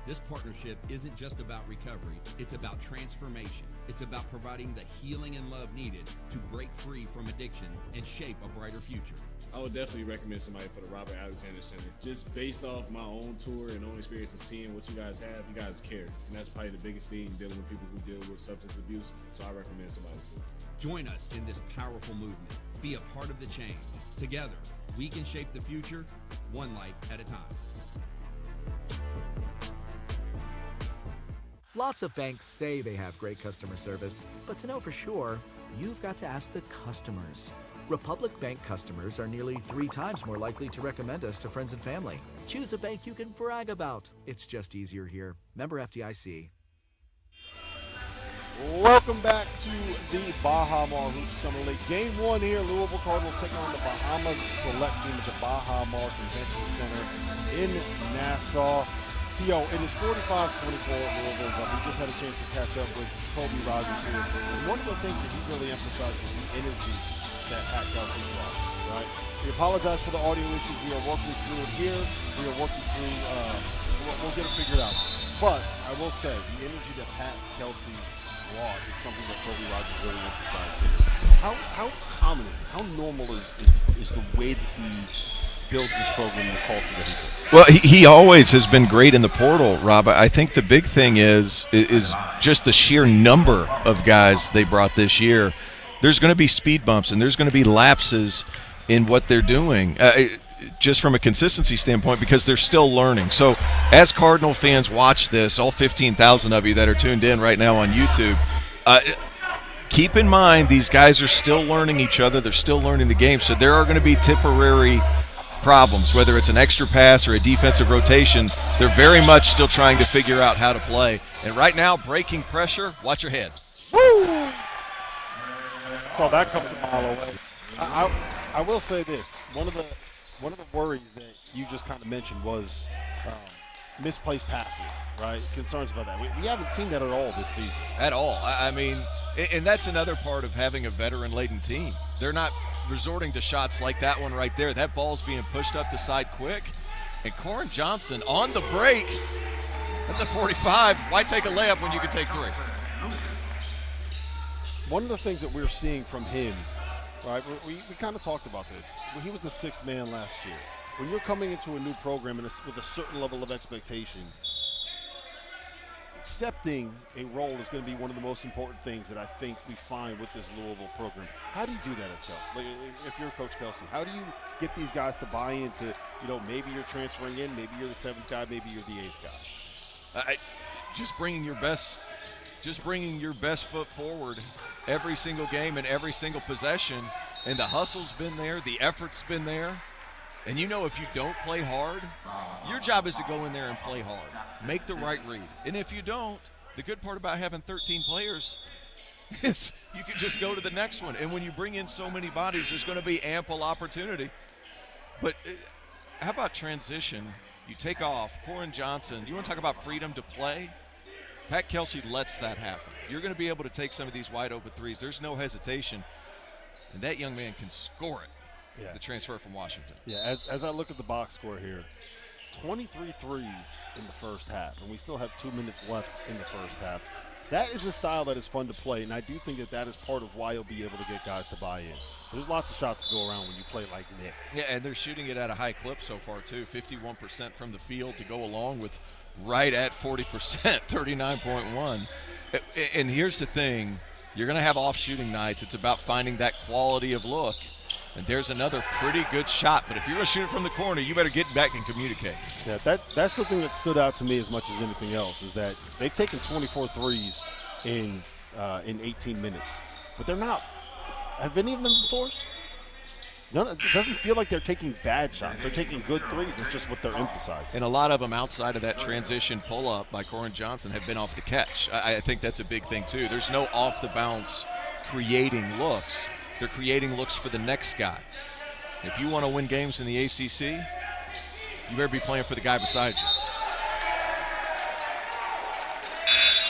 This partnership isn't just about recovery, it's about transformation. It's about providing the healing and love needed to break free from addiction and shape a brighter future. I would definitely recommend somebody for the Robert Alexander Center. Just based off my own tour and own experience and seeing what you guys have, you guys care. And that's probably the biggest thing, dealing with people who deal with substance abuse. So I recommend somebody too. Join us in this powerful movement. Be a part of the change. Together, we can shape the future, one life at a time. Lots of banks say they have great customer service, but to know for sure, you've got to ask the customers. Republic Bank customers are nearly 3 times more likely to recommend us to friends and family. Choose a bank you can brag about. It's just easier here. Member FDIC. Welcome back to the Baha Mar Hoops Summer League. Game 1 here, Louisville Cardinals taking on the Bahamas select team at the Baha Mar Convention Center in Nassau. T.O., it is 45-24 at Louisville. We just had a chance to catch up with Kobe Rogers here. And one of the things that he really emphasized was the energy that Pat Kelsey brought, right? We apologize for the audio issues. We are working through it here. We are working through, we'll get it figured out. But I will say, the energy that Pat Kelsey brought is something that Kobe Rogers really emphasized here. How common is this? How normal is the way that he builds this program and the culture that he builds? Well, he always has been great in the portal, Rob. I think the big thing is just the sheer number of guys they brought this year. There's going to be speed bumps and there's going to be lapses in what they're doing, just from a consistency standpoint, because they're still learning. So as Cardinal fans watch this, all 15,000 of you that are tuned in right now on YouTube, keep in mind these guys are still learning each other. They're still learning the game. So there are going to be temporary problems, whether it's an extra pass or a defensive rotation. They're very much still trying to figure out how to play. And right now, breaking pressure, watch your head. Woo! Saw that coming a mile away. I will say this. One of the One of the worries that you just kind of mentioned was misplaced passes, right? Concerns about that. We haven't seen that at all this season. At all. I mean, and that's another part of having a veteran-laden team. They're not resorting to shots like that one right there. That ball's being pushed up the side quick. And Corin Johnson on the break at the 45. Why take a layup when you can take 3? One of the things that we're seeing from him, right, we kind of talked about this. He was the 6th man last year. When you're coming into a new program with a certain level of expectation, accepting a role is going to be one of the most important things that I think we find with this Louisville program. How do you do that as Kelsey? Like, if you're Coach Kelsey, how do you get these guys to buy into, maybe you're transferring in, maybe you're the 7th guy, maybe you're the 8th guy? Just bringing your best foot forward every single game and every single possession. And the hustle's been there, the effort's been there. And if you don't play hard, your job is to go in there and play hard. Make the right read. And if you don't, the good part about having 13 players is you can just go to the next one. And when you bring in so many bodies, there's going to be ample opportunity. But how about transition? You take off. Corin Johnson, you want to talk about freedom to play? Pat Kelsey lets that happen. You're going to be able to take some of these wide open threes. There's no hesitation. And that young man can score it. Yeah. The transfer from Washington. Yeah, as I look at the box score here, 23 threes in the first half, and we still have 2 minutes left in the first half. That is a style that is fun to play, and I do think that is part of why you'll be able to get guys to buy in. There's lots of shots to go around when you play like this. Yeah, and they're shooting it at a high clip so far, too. 51% from the field to go along with right at 40%, 39.1. And here's the thing. You're going to have off-shooting nights. It's about finding that quality of look. And there's another pretty good shot. But if you're going to shoot it from the corner, you better get back and communicate. Yeah, that's the thing that stood out to me as much as anything else is that they've taken 24 threes in 18 minutes. But they're not. Have any of them been forced? None. It doesn't feel like they're taking bad shots. They're taking good threes. It's just what they're emphasizing. And a lot of them outside of that transition pull-up by Corin Johnson have been off the catch. I think that's a big thing, too. There's no off-the-bounce creating looks. They're creating looks for the next guy. If you want to win games in the ACC, you better be playing for the guy beside you.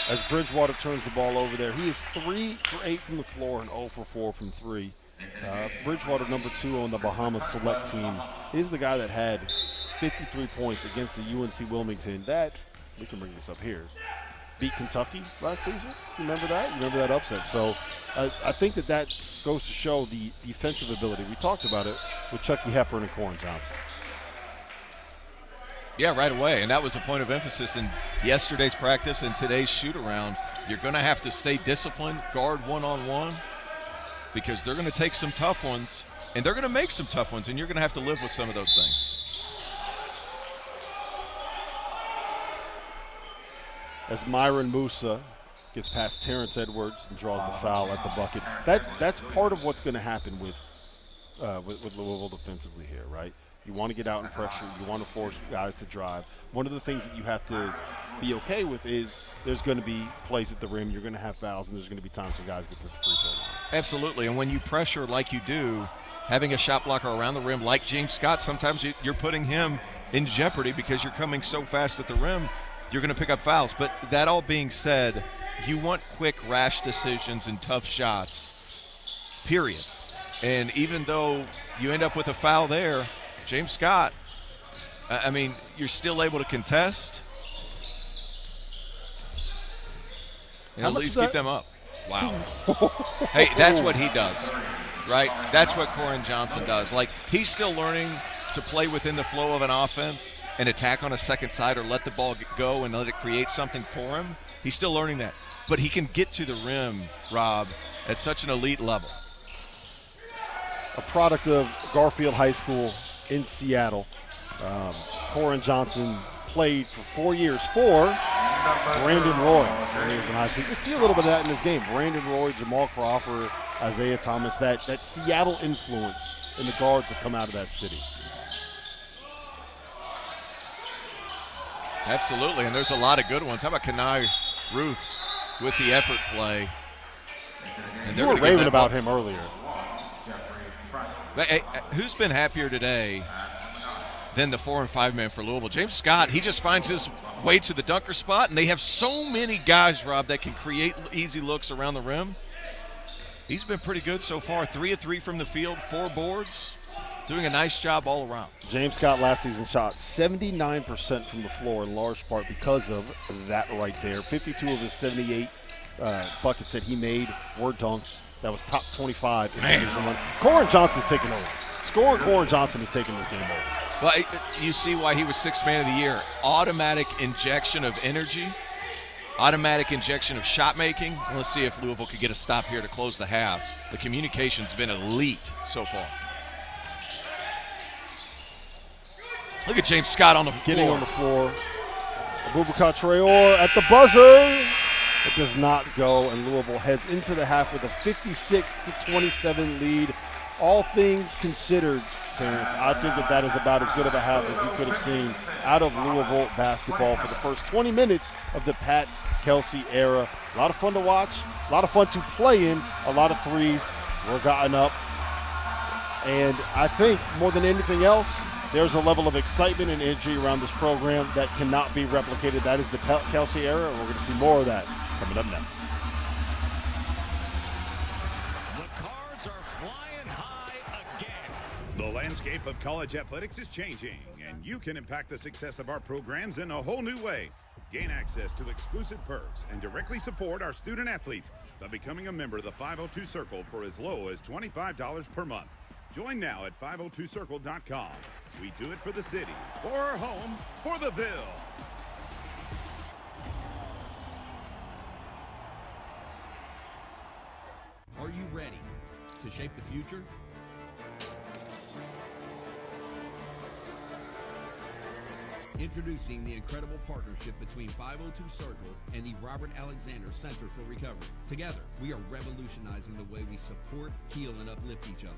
As Bridgewater turns the ball over there, he is 3 for 8 from the floor and 0 for 4 from 3. Bridgewater, number 2 on the Bahamas select team, is the guy that had 53 points against the UNC Wilmington. We can bring this up here, beat Kentucky last season. Remember that? Remember that upset. So I think that goes to show the defensive ability. We talked about it with Chucky Hepburn and Corin Johnson. Yeah, right away. And that was a point of emphasis in yesterday's practice and today's shoot-around. You're going to have to stay disciplined, guard one-on-one, because they're going to take some tough ones, and they're going to make some tough ones, and you're going to have to live with some of those things. As Myron Musa gets past Terrence Edwards and draws the foul at the bucket. That's part of what's going to happen with Louisville defensively here, right? You want to get out and pressure. You want to force guys to drive. One of the things that you have to be okay with is there's going to be plays at the rim. You're going to have fouls, and there's going to be times when guys get to the free throw line. Absolutely, and when you pressure like you do, having a shot blocker around the rim like James Scott, sometimes you're putting him in jeopardy because you're coming so fast at the rim, you're going to pick up fouls. But that all being said, you want quick, rash decisions and tough shots, period. And even though you end up with a foul there, James Scott, you're still able to contest and at least keep them up. Wow. Hey, that's what he does, right? That's what Corin Johnson does. Like, he's still learning to play within the flow of an offense and attack on a second side or let the ball go and let it create something for him. He's still learning that. But he can get to the rim, Rob, at such an elite level. A product of Garfield High School in Seattle. Corin Johnson played for 4 years for Brandon Roy. You can see a little bit of that in this game. Brandon Roy, Jamal Crawford, Isaiah Thomas, that Seattle influence in the guards that come out of that city. Absolutely, and there's a lot of good ones. How about Kenai Ruths with the effort play? And you were raving about him earlier. Hey, who's been happier today than the 4 and 5 man for Louisville. James Scott, he just finds his way to the dunker spot, and they have so many guys, Rob, that can create easy looks around the rim. He's been pretty good so far. 3 of 3 from the field, 4 boards. Doing a nice job all around. James Scott last season shot 79% from the floor in large part because of that right there. 52 of his 78 buckets that he made were dunks. That was top 25 in Division I. Corin Johnson's taking over. Scoring Corin Johnson is taking this game over. Well, you see why he was 6th man of the year. Automatic injection of energy, automatic injection of shot making. Let's see if Louisville could get a stop here to close the half. The communication's been elite so far. Look at James Scott on the floor. Getting on the floor. Abubakar Traore at the buzzer. It does not go, and Louisville heads into the half with a 56-27 lead. All things considered, Terrence, I think that is about as good of a half as you could have seen out of Louisville basketball for the first 20 minutes of the Pat Kelsey era. A lot of fun to watch, a lot of fun to play in, a lot of threes were gotten up. And I think more than anything else, there's a level of excitement and energy around this program that cannot be replicated. That is the Kelsey era, and we're going to see more of that coming up next. The cards are flying high again. The landscape of college athletics is changing, and you can impact the success of our programs in a whole new way. Gain access to exclusive perks and directly support our student athletes by becoming a member of the 502 Circle for as low as $25 per month. Join now at 502circle.com. We do it for the city, for our home, for the Ville. Are you ready to shape the future? Introducing the incredible partnership between 502 Circle and the Robert Alexander Center for Recovery. Together, we are revolutionizing the way we support, heal, and uplift each other.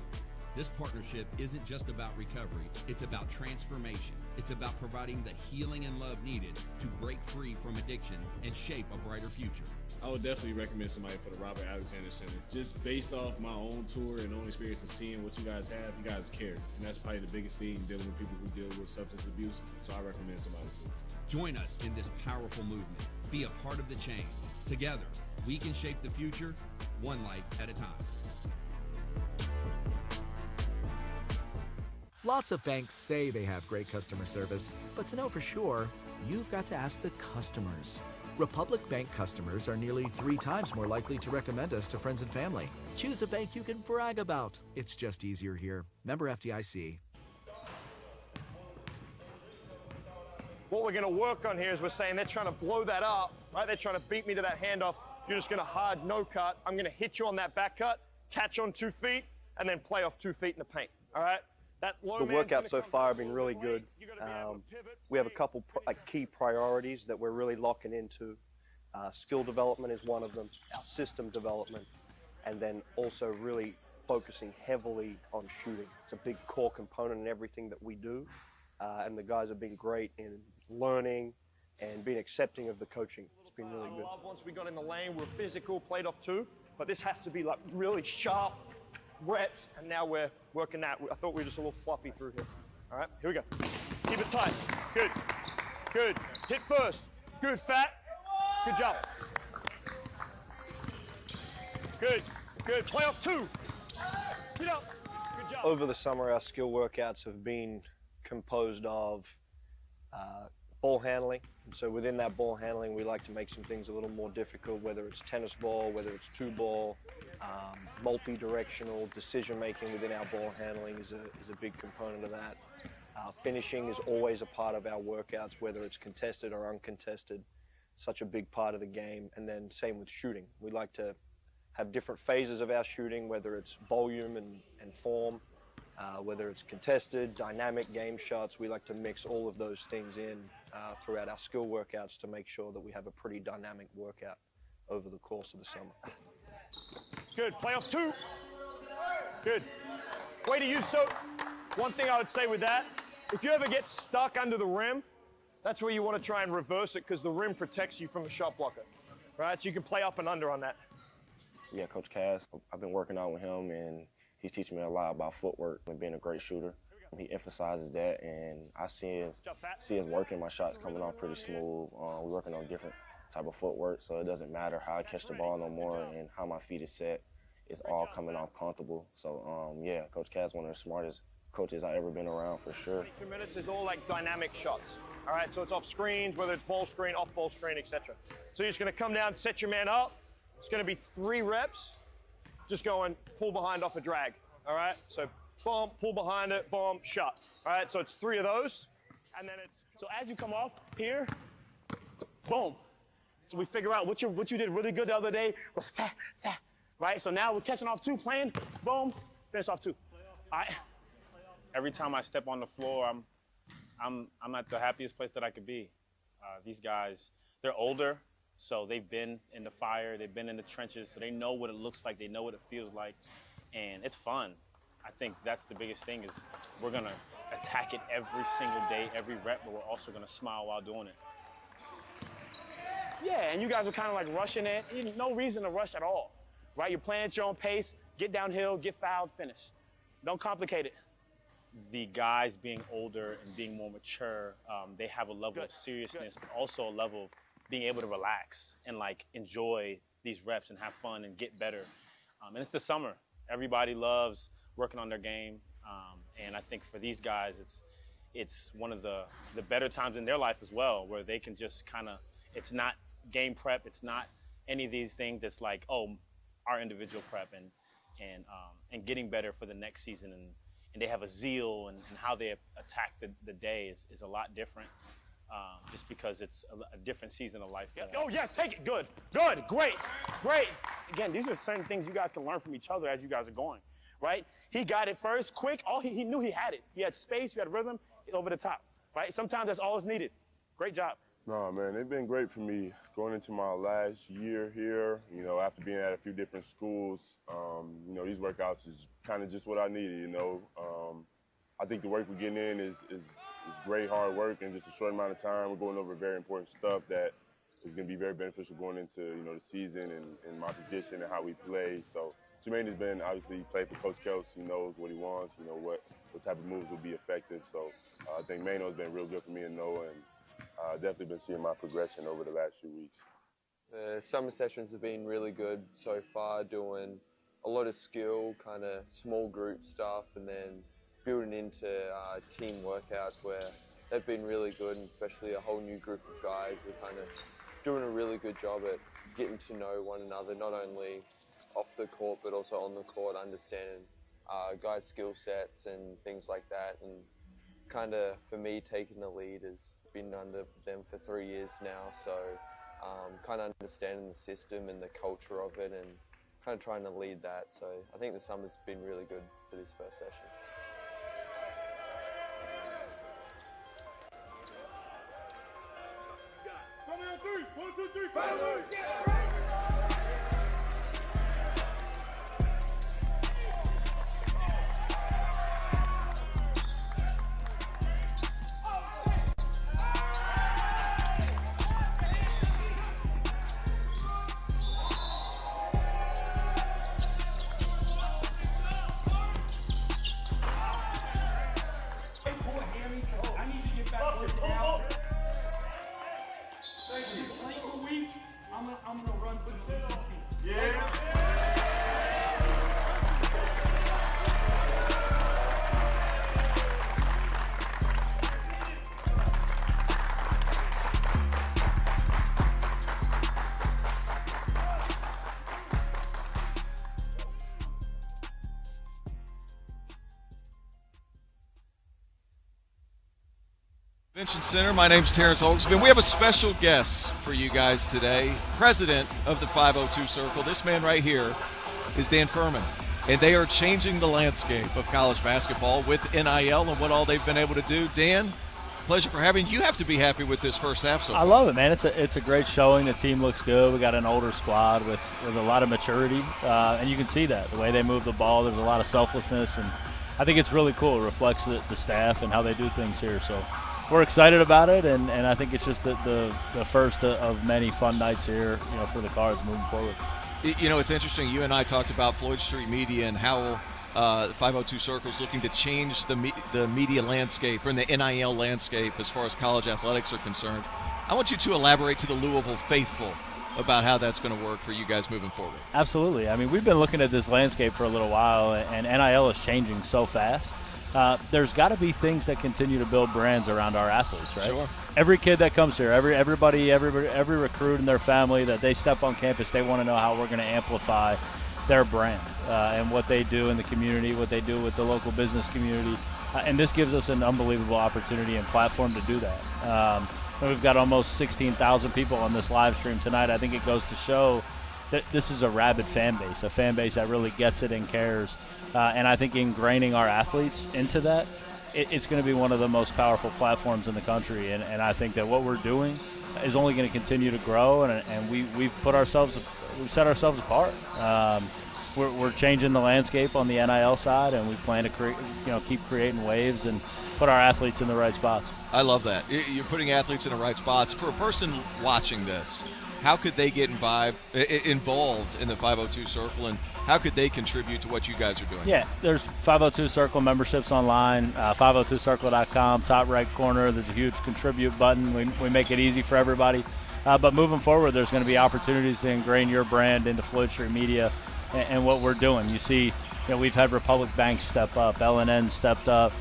This partnership isn't just about recovery, it's about transformation. It's about providing the healing and love needed to break free from addiction and shape a brighter future. I would definitely recommend somebody for the Robert Alexander Center. Just based off my own tour and own experience and seeing what you guys have, you guys care. And that's probably the biggest thing, dealing with people who deal with substance abuse. So I recommend somebody too. Join us in this powerful movement. Be a part of the change. Together, we can shape the future, one life at a time. Lots of banks say they have great customer service, but to know for sure, you've got to ask the customers. Republic Bank customers are nearly 3 times more likely to recommend us to friends and family. Choose a bank you can brag about. It's just easier here. Member FDIC. What we're going to work on here is we're saying they're trying to blow that up, right? They're trying to beat me to that handoff. You're just going to hard no cut. I'm going to hit you on that back cut, catch on 2 feet, and then play off 2 feet in the paint, all right? The workouts so far have been really good. We have a couple key priorities that we're really locking into. Skill development is one of them, our system development, and then also really focusing heavily on shooting. It's a big core component in everything that we do, and the guys have been great in learning and being accepting of the coaching. It's been really good. Once we got in the lane, we were physical, played off 2, but this has to be like really sharp reps, and now we're working that. I thought we were just a little fluffy through here. All right, here we go. Keep it tight. Good. Good. Hit first. Good, Fat. Good job. Good. Good. Play off 2. Get up. Good job. Over the summer, our skill workouts have been composed of ball handling. And so within that ball handling, we like to make some things a little more difficult, whether it's tennis ball, whether it's 2-ball, multi-directional decision-making within our ball handling is a big component of that. Finishing is always a part of our workouts, whether it's contested or uncontested. Such a big part of the game. And then same with shooting. We like to have different phases of our shooting, whether it's volume and form, whether it's contested, dynamic game shots. We like to mix all of those things in throughout our skill workouts to make sure that we have a pretty dynamic workout over the course of the summer. Good. Play off 2. Good. Way to use. So one thing I would say with that, if you ever get stuck under the rim, that's where you want to try and reverse it, because the rim protects you from a shot blocker, right? So you can play up and under on that. Yeah, Coach Cass, I've been working out with him, and he's teaching me a lot about footwork and being a great shooter. He emphasizes that, and I see us working. My shots coming off pretty smooth. We're working on different type of footwork, so it doesn't matter how I catch the ball no more and how my feet is set. It's all coming off comfortable. So, yeah, Coach Cat's one of the smartest coaches I've ever been around for sure. 2 minutes is all like dynamic shots. All right, so it's off screens, whether it's ball screen, off ball screen, etc. So you're just gonna come down, set your man up. It's gonna be 3 reps, just going pull behind off a drag. All right, so boom, pull behind it, boom, shot. All right, so it's 3 of those, and then so as you come off here, boom. So we figure out what you did really good the other day was fat, right? So now we're catching off 2, playing, boom, finish off 2. All right. Every time I step on the floor, I'm at the happiest place that I could be. These guys, they're older, so they've been in the fire, they've been in the trenches, so they know what it looks like, they know what it feels like, and it's fun. I think that's the biggest thing is we're gonna attack it every single day, every rep, but we're also gonna smile while doing it. Yeah, and you guys are kind of like rushing it. No reason to rush at all, right? You're playing at your own pace, get downhill, get fouled, finish. Don't complicate it. The guys being older and being more mature, they have a level of seriousness, but also a level of being able to relax and like enjoy these reps and have fun and get better. And it's the summer. Everybody loves working on their game. And I think for these guys, it's one of the better times in their life as well, where they can just kind of, it's not game prep, it's not any of these things that's like, oh, our individual prep and getting better for the next season. And they have a zeal and how they attack the day is a lot different, just because it's a different season of life. Oh, yes, take it. Good, great. Again, these are the same things you guys can learn from each other as you guys are going, right? He got it first, quick. He knew he had it. He had space, you had rhythm, over the top, right? Sometimes that's all that's needed. Great job. No, man, they've been great for me going into my last year here, after being at a few different schools. These workouts is kind of just what I needed, I think the work we're getting in is great hard work in just a short amount of time. We're going over very important stuff that is going to be very beneficial going into, the season and my position and how we play. So Jermaine has been, obviously, played for Coach Kels. He knows what he wants, what type of moves will be effective. So I think Mano's been real good for me and Noah, and definitely been seeing my progression over the last few weeks. The summer sessions have been really good so far, doing a lot of skill, kind of small group stuff, and then building into team workouts where they've been really good, and especially a whole new group of guys. We're kind of doing a really good job at getting to know one another, not only off the court, but also on the court, understanding guys' skill sets and things like that. And kind of, for me, taking the lead has been under them for 3 years now, so kind of understanding the system and the culture of it and kind of trying to lead that. So I think the summer's been really good for this first session. One, two, three, five, I'm gonna run for the team. Yeah. Convention Center. My name's Terrence Oglesby. We have a special guest for you guys today, president of the 502 Circle. This man right here is Dan Furman, and they are changing the landscape of college basketball with NIL and what all they've been able to do. Dan, pleasure for having you. You have to be happy with this first half so far. I love it, man. It's a great showing. The team looks good. We got an older squad with a lot of maturity, and you can see that the way they move the ball. There's a lot of selflessness, and I think it's really cool. It reflects the staff and how they do things here. So we're excited about it, and I think it's just the first of many fun nights here, for the Cards moving forward. It's interesting. You and I talked about Floyd Street Media and how 502 Circle's looking to change the media landscape and the NIL landscape as far as college athletics are concerned. I want you to elaborate to the Louisville faithful about how that's going to work for you guys moving forward. Absolutely. I mean, we've been looking at this landscape for a little while, and NIL is changing so fast. There's got to be things that continue to build brands around our athletes, right? Sure. Every kid that comes here, every recruit and their family that they step on campus, they want to know how we're going to amplify their brand and what they do in the community, what they do with the local business community. And this gives us an unbelievable opportunity and platform to do that. We've got almost 16,000 people on this live stream tonight. I think it goes to show that this is a rabid fan base, a fan base that really gets it and cares. And I think ingraining our athletes into that, it's going to be one of the most powerful platforms in the country. And I think that what we're doing is only going to continue to grow. And we've set ourselves apart. We're changing the landscape on the NIL side, and we plan to keep creating waves and put our athletes in the right spots. I love that. You're putting athletes in the right spots. For a person watching this, how could they get involved in the 502 Circle, and how could they contribute to what you guys are doing? Yeah, there's 502 Circle memberships online, 502circle.com, top right corner. There's a huge contribute button. We make it easy for everybody. But moving forward, there's going to be opportunities to ingrain your brand into Floyd Street Media and what we're doing. You see, we've had Republic Bank step up, LNN stepped up.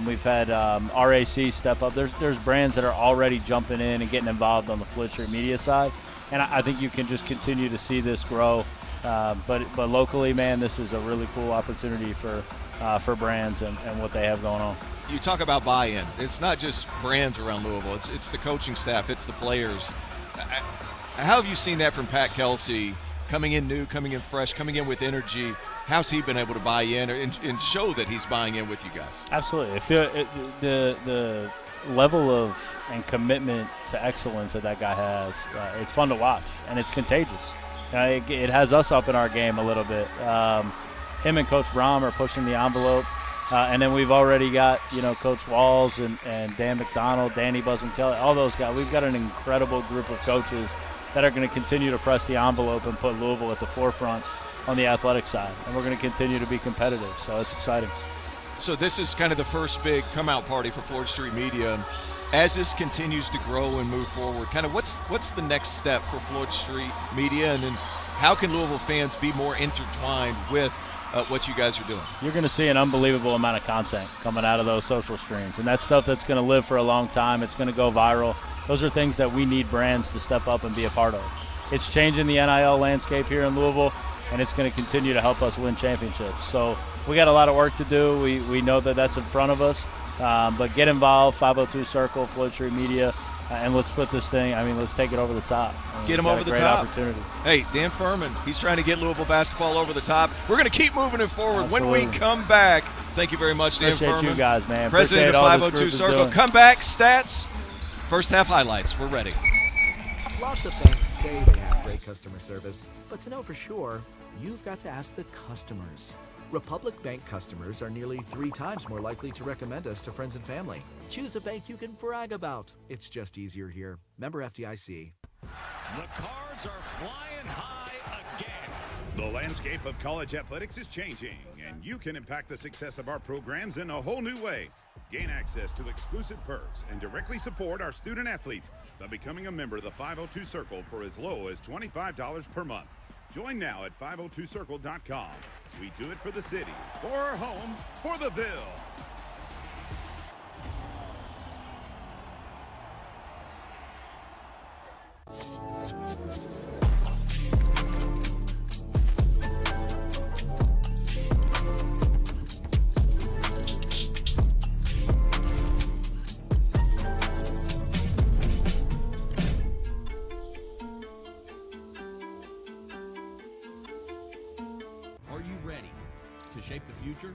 We've had RAC step up. There's brands that are already jumping in and getting involved on the Floyd Street Media side, and I think you can just continue to see this grow. But locally, man, this is a really cool opportunity for brands and what they have going on. You talk about buy-in. It's not just brands around Louisville. It's the coaching staff. It's the players. How have you seen that from Pat Kelsey, coming in new, coming in fresh, coming in with energy? How's he been able to buy in and show that he's buying in with you guys? Absolutely. The level of and commitment to excellence that guy has, it's fun to watch, and it's contagious. It has us up in our game a little bit. Him and Coach Brom are pushing the envelope. And then we've already got, Coach Walls and Dan McDonald, Danny Buzzin-Kelly, all those guys. We've got an incredible group of coaches that are going to continue to press the envelope and put Louisville at the forefront on the athletic side. And we're going to continue to be competitive, so it's exciting. So this is kind of the first big come-out party for Floyd Street Media. As this continues to grow and move forward, kind of what's the next step for Floyd Street Media? And then how can Louisville fans be more intertwined with what you guys are doing? You're going to see an unbelievable amount of content coming out of those social streams, and that's stuff that's going to live for a long time. It's going to go viral. Those are things that we need brands to step up and be a part of. It's changing the NIL landscape here in Louisville, and it's going to continue to help us win championships. So we got a lot of work to do. We know that that's in front of us, but get involved, 502 Circle, Floyd Street Media, and let's put this thing, let's take it over the top. Get them over the top. Opportunity. Hey, Dan Furman, he's trying to get Louisville basketball over the top. We're going to keep moving it forward. Absolutely. When we come back, thank you very much, Dan Appreciate Furman. you guys, man. President of 502 Circle. Come back, stats. First half highlights. We're ready. Lots of banks say they have great customer service, but to know for sure, you've got to ask the customers. Republic Bank customers are nearly 3 times more likely to recommend us to friends and family. Choose a bank you can brag about. It's just easier here. Member FDIC. The cards are flying high again. The landscape of college athletics is changing, and you can impact the success of our programs in a whole new way. Gain access to exclusive perks and directly support our student athletes by becoming a member of the 502 Circle for as low as $25 per month. Join now at 502circle.com. We do it for the city, for our home, for the Ville. Are you ready to shape the future?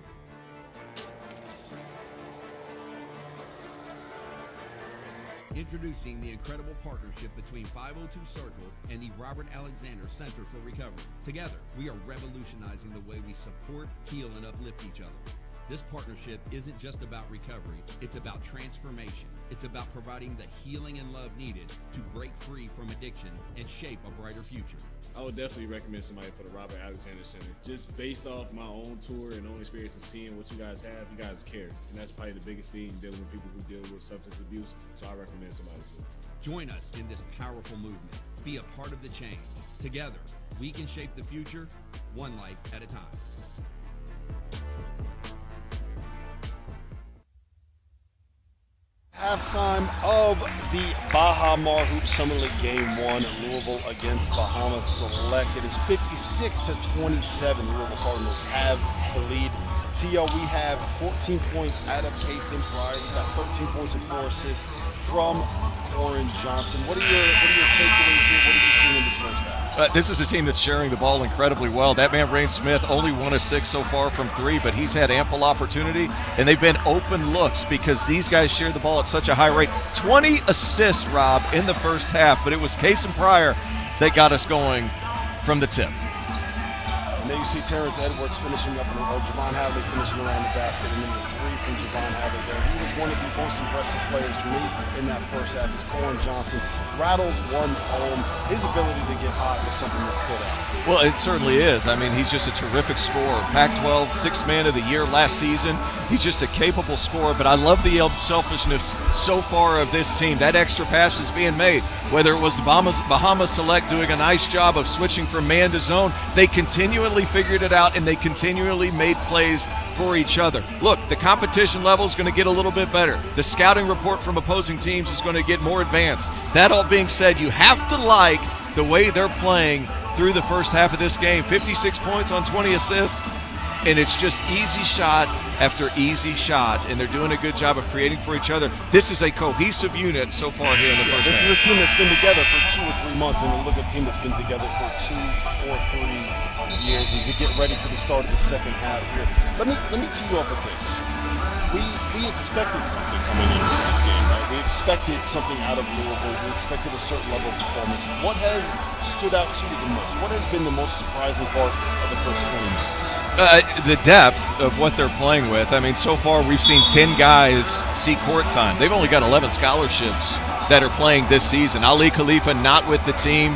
Introducing the incredible partnership between 502 Circle and the Robert Alexander Center for Recovery. Together, we are revolutionizing the way we support, heal, and uplift each other. This partnership isn't just about recovery, it's about transformation. It's about providing the healing and love needed to break free from addiction and shape a brighter future. I would definitely recommend somebody for the Robert Alexander Center. Just based off my own tour and own experience and seeing what you guys have, you guys care. And that's probably the biggest thing, dealing with people who deal with substance abuse. So I recommend somebody too. Join us in this powerful movement. Be a part of the change. Together, we can shape the future, one life at a time. Halftime of the Baha Hoops Summer League Game 1, Louisville against Bahamas Select. It is 56-27. Louisville Cardinals have the lead. T.O., we have 14 points out of Kason Pryor. We've got 13 points and 4 assists from Corin Johnson. What are your takeaways here? What are you seeing in this first half? This is a team that's sharing the ball incredibly well. That man, Rain Smith, only 1 of 6 so far from 3, but he's had ample opportunity, and they've been open looks because these guys share the ball at such a high rate. 20 assists, Rob, in the first half, but it was Kason Pryor that got us going from the tip. And then you see Terrence Edwards finishing up, or Javon Hadley finishing around the basket, and then the 3 from Javon Hadley there. He was one of the most impressive players for me in that first half. Is Corin Johnson rattles one home. His ability to get hot was something that stood out. Well, it certainly is. I mean, he's just a terrific scorer. Pac-12 6th man of the year last season. He's just a capable scorer, but I love the unselfishness so far of this team. That extra pass is being made. Whether it was the Bahamas Select doing a nice job of switching from man to zone, they continually figured it out, and they continually made plays for each other. Look, the competition level is going to get a little bit better. The scouting report from opposing teams is going to get more advanced. That all being said, you have to like the way they're playing through the first half of this game. 56 points on 20 assists, and it's just easy shot after easy shot, and they're doing a good job of creating for each other. This is a cohesive unit so far here in the first half. This is a team that's been together for 2 or 3 months, and look at a team that's been together for 2 or 3 years, and we get ready for the start of the second half here. Let me tee you up with this. We expected something coming into this game, right? We expected something out of Louisville. We expected a certain level of performance. What has stood out to you the most? What has been the most surprising part of the first 20 minutes? The depth of what they're playing with. I mean, so far we've seen 10 guys see court time. They've only got 11 scholarships that are playing this season. Ali Khalifa not with the team,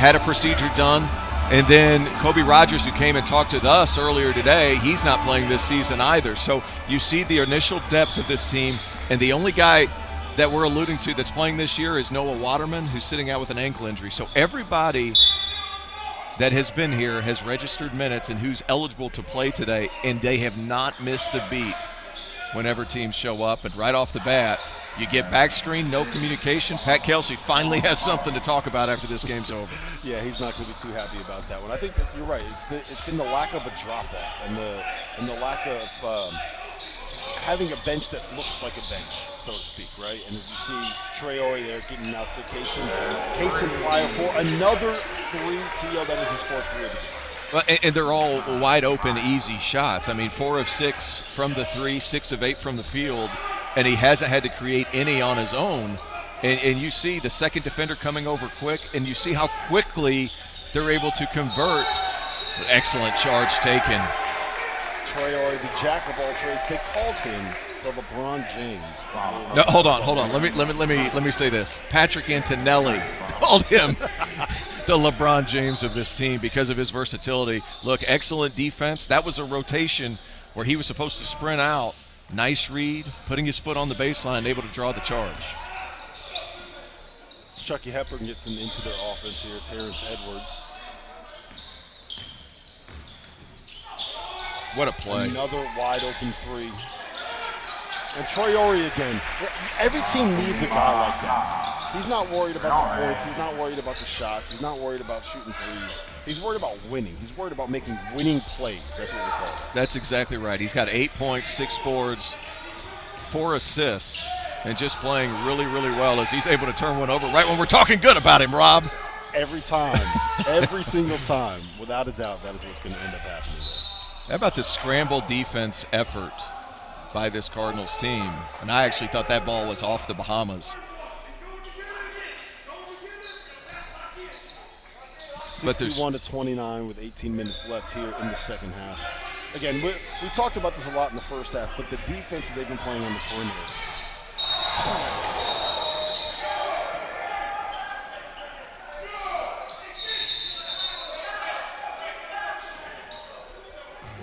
had a procedure done. And then Kobe Rogers, who came and talked to us earlier today, he's not playing this season either. So you see the initial depth of this team, and the only guy that we're alluding to that's playing this year is Noah Waterman, who's sitting out with an ankle injury. So everybody that has been here has registered minutes and who's eligible to play today, and they have not missed a beat whenever teams show up. And right off the bat, you get back screen, no communication. Pat Kelsey finally has something to talk about after this game's over. Yeah, he's not going to be too happy about that one. I think you're right. It's been the lack of a drop-off and the lack of having a bench that looks like a bench, so to speak, right? And as you see, Traore there getting out to Kason Pryor for another 3. T.O., that is his 4th 3 of the game. Well, and they're all wide open, easy shots. I mean, 4 of 6 from the 3, 6 of 8 from the field, and he hasn't had to create any on his own. And you see the second defender coming over quick, and you see how quickly they're able to convert. Excellent charge taken. Traore, the jack of all trades, they called him the LeBron James. No, hold on. Let me say this. Patrick Antonelli called him the LeBron James of this team because of his versatility. Look, excellent defense. That was a rotation where he was supposed to sprint out. Nice read, putting his foot on the baseline, able to draw the charge. Chucky Hepburn gets them into their offense here. Terrence Edwards. What a play. Another wide open 3. And Traore again. Every team needs a guy like that. He's not worried about the points. He's not worried about the shots. He's not worried about shooting threes. He's worried about winning. He's worried about making winning plays. That's what we call it. That's exactly right. He's got 8 points, 6 boards, 4 assists, and just playing really, really well as he's able to turn one over right when we're talking good about him, Rob. Every time. Every single time. Without a doubt, that is what's going to end up happening. How about the scramble defense effort by this Cardinals team? And I actually thought that ball was off the Bahamas. 61-29 with 18 minutes left here in the second half. Again, we talked about this a lot in the first half, but the defense that they've been playing on the perimeter.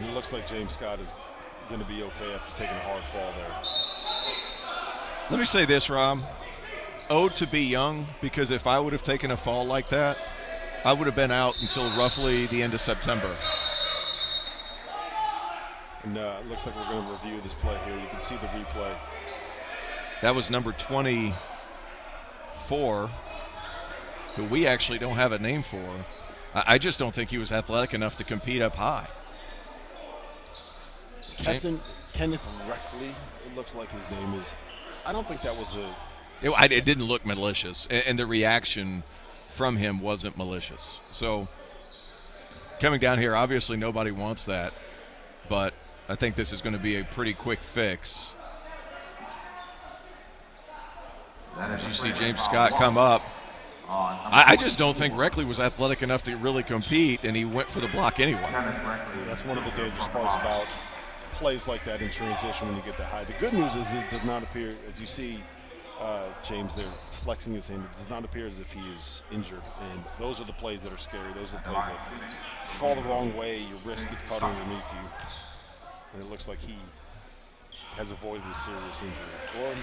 It looks like James Scott is going to be okay after taking a hard fall there. Let me say this, Rob. Ode to be young, because if I would have taken a fall like that, I would have been out until roughly the end of September. And it looks like we're going to review this play here. You can see the replay. That was number 24, who we actually don't have a name for. I just don't think he was athletic enough to compete up high. Kenneth Reckley, it looks like his name is. I don't think that was a... It didn't look malicious, and the reaction from him wasn't malicious. So coming down here, obviously nobody wants that, but I think this is going to be a pretty quick fix. As you see James Scott come up, I just don't think Reckley was athletic enough to really compete, and he went for the block anyway. That's one of the dangerous parts about plays like that in transition when you get that high. The good news is it does not appear, as you see James there flexing his hand, it does not appear as if he is injured. And those are the plays that are scary. Those are the plays that fall the wrong way, your wrist gets caught underneath you. And it looks like he has avoided a serious injury. Or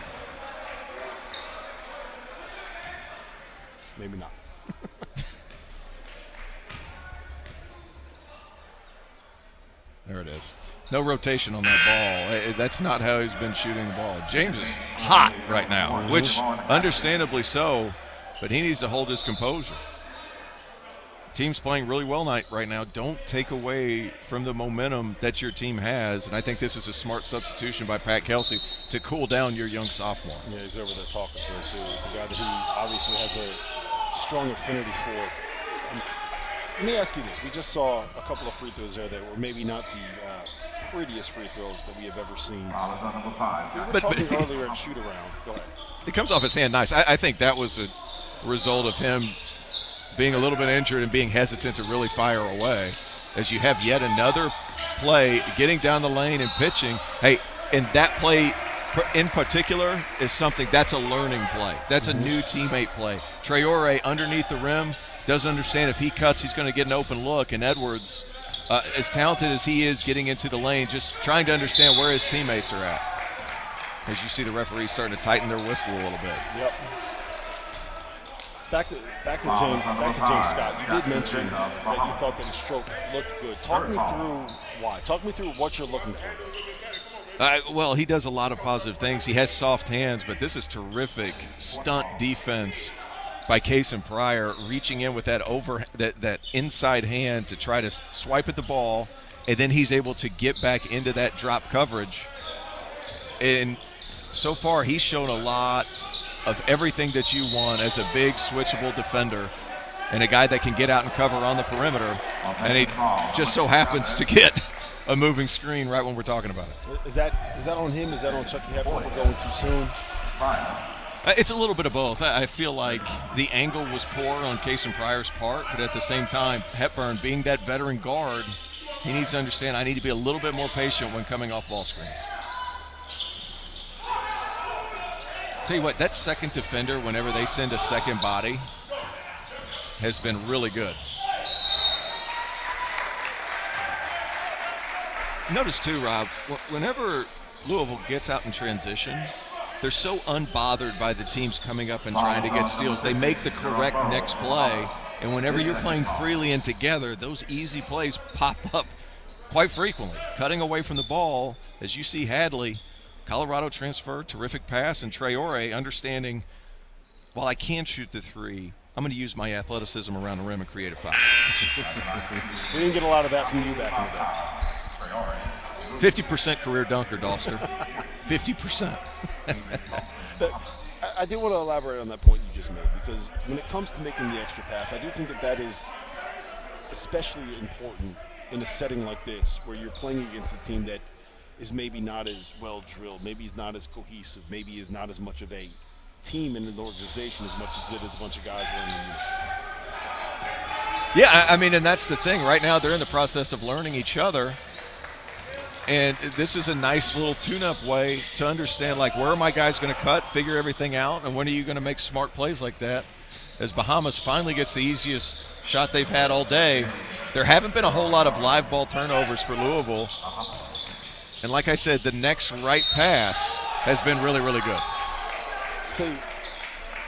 maybe not. There it is. No rotation on that ball. That's not how he's been shooting the ball. James is hot right now, which understandably so, but he needs to hold his composure. Team's playing really well right now. Don't take away from the momentum that your team has, and I think this is a smart substitution by Pat Kelsey to cool down your young sophomore. Yeah, he's over there talking to him, too. It's a guy that he obviously has a strong affinity for. Let me ask you this. We just saw a couple of free throws there that were maybe not the prettiest free throws that we have ever seen. We were talking earlier at shoot-around. Go ahead. It comes off his hand nice. I think that was a result of him being a little bit injured and being hesitant to really fire away. As you have yet another play, getting down the lane and pitching. Hey, and that play in particular is something that's a learning play. That's a new teammate play. Traore underneath the rim doesn't understand if he cuts, he's going to get an open look. And Edwards, as talented as he is getting into the lane, just trying to understand where his teammates are at. As you see the referees starting to tighten their whistle a little bit. Yep. Back to James Scott. You did mention that you thought that his stroke looked good. Talk me through why. Talk me through what you're looking for. Well, he does a lot of positive things. He has soft hands, but this is terrific stunt defense by Cason Pryor, reaching in with that inside hand to try to swipe at the ball, and then he's able to get back into that drop coverage. And so far, he's shown a lot of everything that you want as a big switchable defender and a guy that can get out and cover on the perimeter. And he just so happens to get a moving screen right when we're talking about it. Is that on him? Is that on Chucky Hepburn for going too soon? It's a little bit of both. I feel like the angle was poor on Cason Pryor's part, but at the same time, Hepburn, being that veteran guard, he needs to understand I need to be a little bit more patient when coming off ball screens. Tell you what, that second defender, whenever they send a second body, has been really good. Notice too, Rob, whenever Louisville gets out in transition, they're so unbothered by the teams coming up and trying to get steals. They make the correct next play, and whenever you're playing freely and together, those easy plays pop up quite frequently. Cutting away from the ball, as you see Hadley, Colorado transfer, terrific pass, and Traore understanding, while I can shoot the three, I'm going to use my athleticism around the rim and create a foul. We didn't get a lot of that from you back in the day. 50% career dunker, Dolster. 50%. I do want to elaborate on that point you just made, because when it comes to making the extra pass, I do think that is especially important in a setting like this, where you're playing against a team that is maybe not as well drilled, maybe is not as cohesive, maybe is not as much of a team in an organization as much as it is a bunch of guys running in. Yeah, I mean, and that's the thing. Right now they're in the process of learning each other. And this is a nice little tune-up way to understand, like, where are my guys going to cut, figure everything out, and when are you going to make smart plays like that? As Bahamas finally gets the easiest shot they've had all day. There haven't been a whole lot of live ball turnovers for Louisville. And like I said, the next right pass has been really, really good. So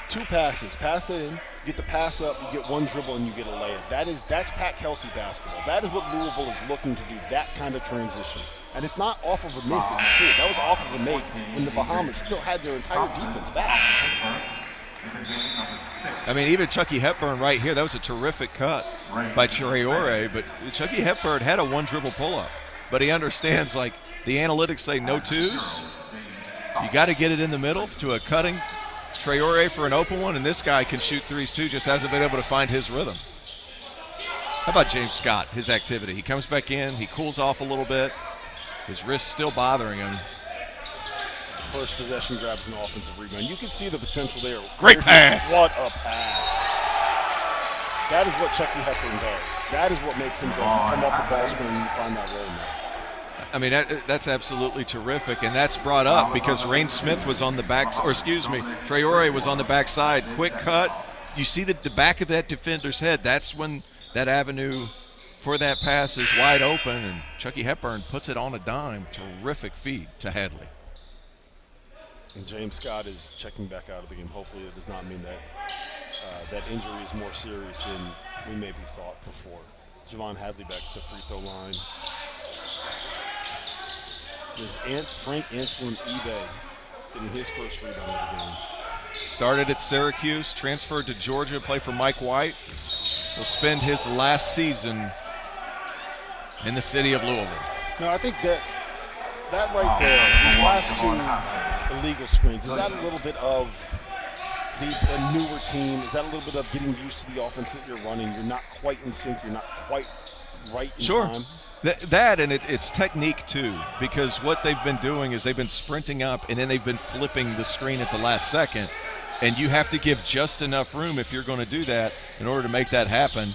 2 passes. Pass it in, get the pass up, you get 1 dribble, and you get a layup. That's Pat Kelsey basketball. That is what Louisville is looking to do, that kind of transition. And it's not off of a miss that you see it. That was off of a make when the Bahamas still had their entire defense back. I mean, even Chucky Hepburn right here, that was a terrific cut by Traore, but Chucky Hepburn had a 1-dribble pull-up. But he understands, like, the analytics say no twos. You got to get it in the middle to a cutting Traore for an open one, and this guy can shoot threes too, just hasn't been able to find his rhythm. How about James Scott, his activity? He comes back in, he cools off a little bit. His wrist's still bothering him. First possession grabs an offensive rebound. You can see the potential there. Great pass. What a pass. That is what Chucky Hepburn does. That is what makes him go come off the ball screen and find that role now. I mean, that's absolutely terrific, and that's brought up because Rain Smith was on the back, or excuse me, Traore was on the backside. Quick cut. You see the back of that defender's head. That's when that avenue for that pass is wide open, and Chucky Hepburn puts it on a dime. Terrific feed to Hadley. And James Scott is checking back out of the game. Hopefully it does not mean that that injury is more serious than we maybe thought before. Javon Hadley back to the free throw line. There's Frank Anselm eBay getting his first rebound of the game. Started at Syracuse, transferred to Georgia, play for Mike White. Will spend his last season in the city of Louisville. No, I think that right there, these last 2 illegal screens, is that a little bit of a newer team? Is that a little bit of getting used to the offense that you're running? You're not quite in sync. You're not quite right in time. That and it's technique too, because what they've been doing is they've been sprinting up and then they've been flipping the screen at the last second, and you have to give just enough room if you're going to do that in order to make that happen.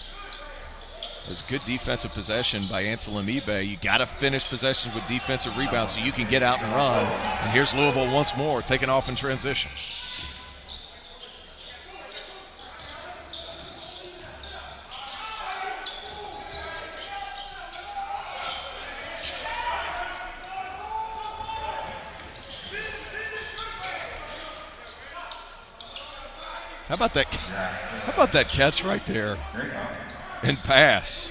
It was good defensive possession by Anselm eBay. You got to finish possessions with defensive rebounds so you can get out and run. And here's Louisville once more, taking off in transition. How about that catch right there and pass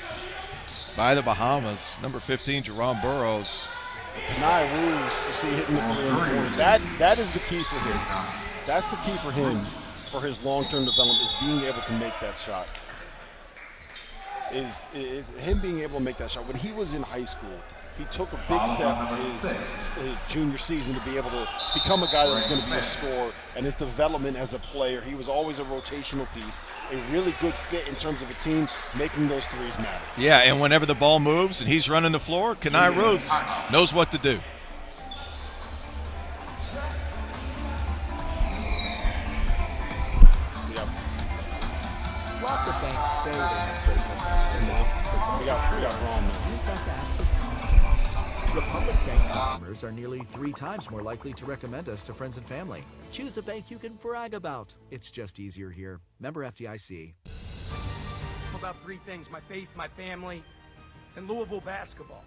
by the Bahamas, number 15, Jerome Burroughs. Kenai Ruse, you see hitting the three. That is the key for him. That's the key for him for his long-term development, is being able to make that shot. Is him being able to make that shot. When he was in high school, he took a big step in his junior season to be able to become a guy that was going to be a scorer, and his development as a player. He was always a rotational piece, a really good fit in terms of a team making those threes matter. Yeah, and whenever the ball moves and he's running the floor, Kenai Rose knows what to do. Lots of banks say they have great customer service. We got Ron now. You've got to ask the customers. Republic Bank customers are nearly 3 times more likely to recommend us to friends and family. Choose a bank you can brag about. It's just easier here. Member FDIC. About 3 things: my faith, my family, and Louisville basketball.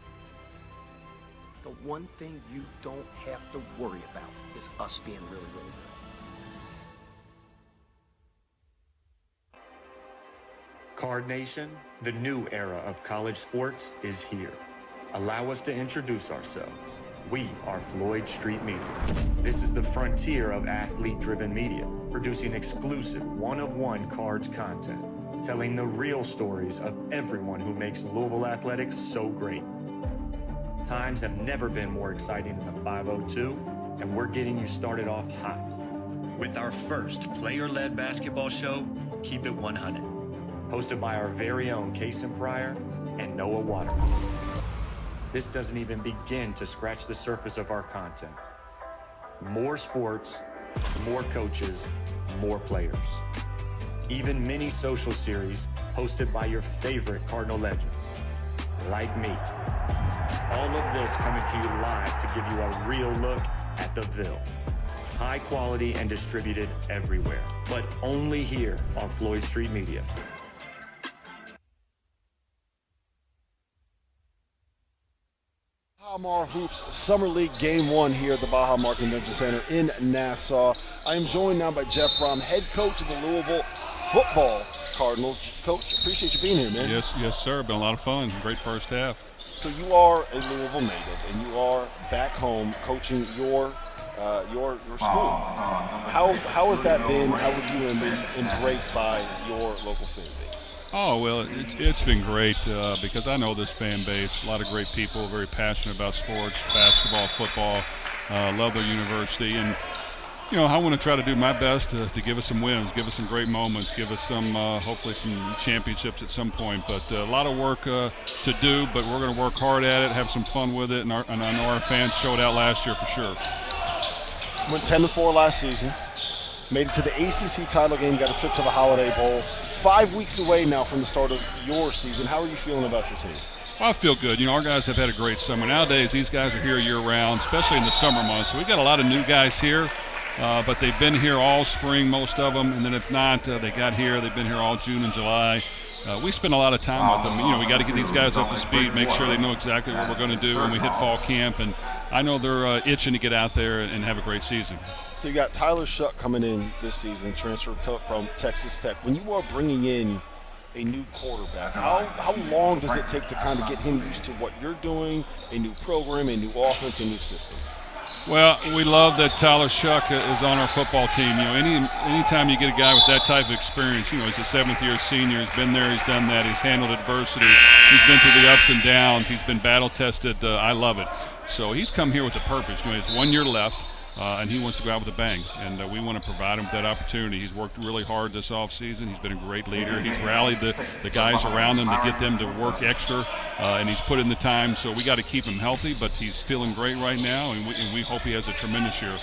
The one thing you don't have to worry about is us being really, really good. Card Nation, the new era of college sports is here. Allow us to introduce ourselves. We are Floyd Street Media. This is the frontier of athlete-driven media, producing exclusive one-of-one cards content, telling the real stories of everyone who makes Louisville athletics so great. Times have never been more exciting than the 502, and we're getting you started off hot with our first player-led basketball show, Keep It 100. Hosted by our very own Kason Pryor and Noah Waterman. This doesn't even begin to scratch the surface of our content. More sports, more coaches, more players. Even mini social series hosted by your favorite Cardinal legends, like me. All of this coming to you live to give you a real look at the Ville. High quality and distributed everywhere, but only here on Floyd Street Media. Baha Hoops Summer League Game 1 here at the Baha Convention Center in Nassau. I am joined now by Jeff Brom, head coach of the Louisville football Cardinals. Coach, appreciate you being here, man. Yes, sir. Been a lot of fun. Great first half. So you are a Louisville native, and you are back home coaching your school. How has that been? How have you been embraced by your local fan base? Oh, well, it's been great because I know this fan base, a lot of great people, very passionate about sports, basketball, football, love their university. And, you know, I want to try to do my best to give us some wins, give us some great moments, give us some, hopefully some championships at some point. But a lot of work to do, but we're going to work hard at it, have some fun with it, and I know our fans showed out last year for sure. Went 10-4 last season, made it to the ACC title game, got a trip to the Holiday Bowl. 5 weeks away now from the start of your season. How are you feeling about your team? Well, I feel good. You know, our guys have had a great summer. Nowadays, these guys are here year-round, especially in the summer months. So we've got a lot of new guys here, but they've been here all spring, most of them. And then if not, they got here. They've been here all June and July. We spend a lot of time with them. You know, we got to get these guys up to speed, make sure they know exactly what we're going to do when we hit fall camp. And I know they're itching to get out there and have a great season. So you got Tyler Shuck coming in this season, transfer from Texas Tech. When you are bringing in a new quarterback, how long does it take to kind of get him used to what you're doing, a new program, a new offense, a new system? Well, we love that Tyler Shuck is on our football team. You know, anytime you get a guy with that type of experience, you know, he's a seventh-year senior. He's been there. He's done that. He's handled adversity. He's been through the ups and downs. He's been battle-tested. I love it. So he's come here with a purpose. You know, he has 1 year left. And he wants to go out with a bang, and we want to provide him with that opportunity. He's worked really hard this offseason. He's been a great leader. He's rallied the guys around him to get them to work extra, and he's put in the time. So we got to keep him healthy, but he's feeling great right now, and we hope he has a tremendous year.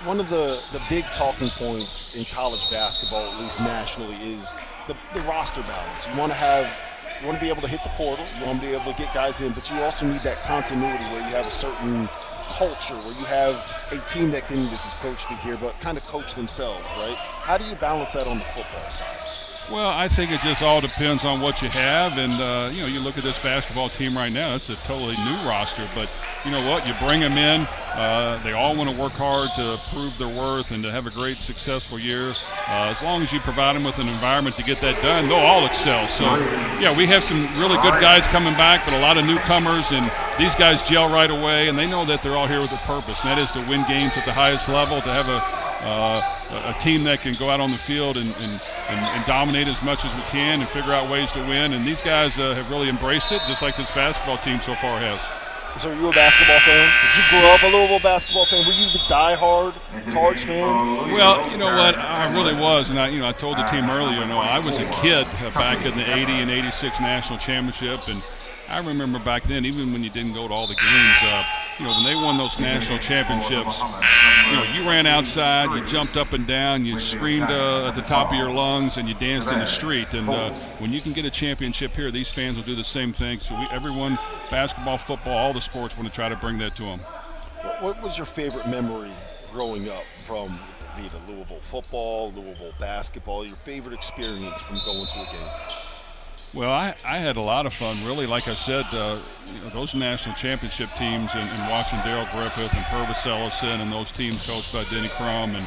One of the big talking points in college basketball, at least nationally, is the roster balance. You want to be able to hit the portal. You want to be able to get guys in, but you also need that continuity where you have a certain culture, where you have a team that can, this is coach speak here, but kind of coach themselves, right? How do you balance that on the football side? Well, I think it just all depends on what you have. And, you know, you look at this basketball team right now, it's a totally new roster. But you know what? You bring them in. They all want to work hard to prove their worth and to have a great, successful year. As long as you provide them with an environment to get that done, they'll all excel. So, yeah, we have some really good guys coming back, but a lot of newcomers. And these guys gel right away, and they know that they're all here with a purpose, and that is to win games at the highest level, to have a team that can go out on the field and dominate as much as we can and figure out ways to win. And these guys have really embraced it, just like this basketball team so far has. So are you a basketball fan? Did you grow up a Louisville basketball fan? Were you the diehard Cards fan? Well, you know what? I really was. And I told the team earlier, you know, I was a kid back in the 80 and 86 national championship. And I remember back then, even when you didn't go to all the games, you know, when they won those national championships, you know, you ran outside, you jumped up and down, you screamed at the top of your lungs, and you danced in the street. And when you can get a championship here, these fans will do the same thing. So everyone, basketball, football, all the sports, want to try to bring that to them. What was your favorite memory growing up from be it Louisville football, Louisville basketball, your favorite experience from going to a game? Well, I had a lot of fun, really. Like I said, you know, those national championship teams and watching Darrell Griffith and Purvis Ellison and those teams coached by Denny Crum and,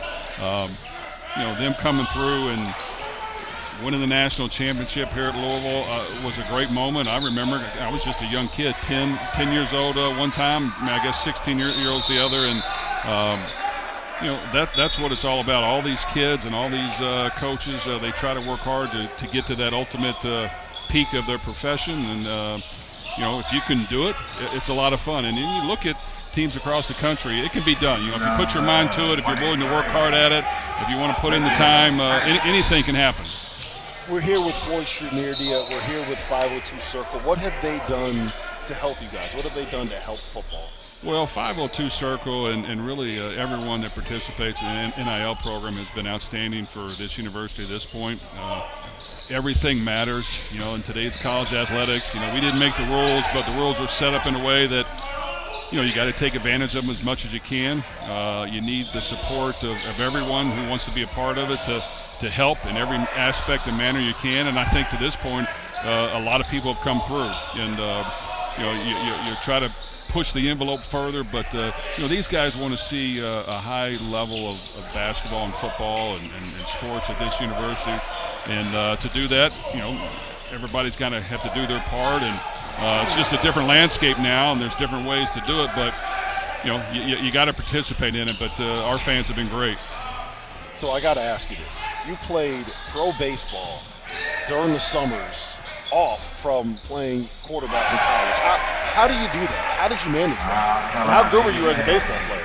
you know, them coming through and winning the national championship here at Louisville was a great moment. I remember I was just a young kid, 10 years old one time, I guess 16-year-olds the other, and you know, that's what it's all about. All these kids and all these coaches, they try to work hard to get to that ultimate peak of their profession. And, you know, if you can do it, it's a lot of fun. And then you look at teams across the country, it can be done. You know, if you put your mind to it, if you're willing to work hard at it, if you want to put in the time, anything can happen. We're here with Floyd Street Media. We're here with 502 Circle. What have they done to help you guys? What have they done to help football? Well, 502 Circle and really everyone that participates in the NIL program has been outstanding for this university at this point. Everything matters, you know, in today's college athletics. You know, we didn't make the rules, but the rules are set up in a way that, you know, you got to take advantage of them as much as you can. You need the support of everyone who wants to be a part of it to help in every aspect and manner you can. And I think to this point, a lot of people have come through. And, you know, you try to push the envelope further, but, you know, these guys want to see a high level of basketball and football and sports at this university. And to do that, you know, everybody's got to have to do their part. And it's just a different landscape now, and there's different ways to do it. But, you know, you got to participate in it. But our fans have been great. So I got to ask you this. You played pro baseball during the summers off from playing quarterback in college. How do you do that? How did you manage that? And how good were you as a baseball player?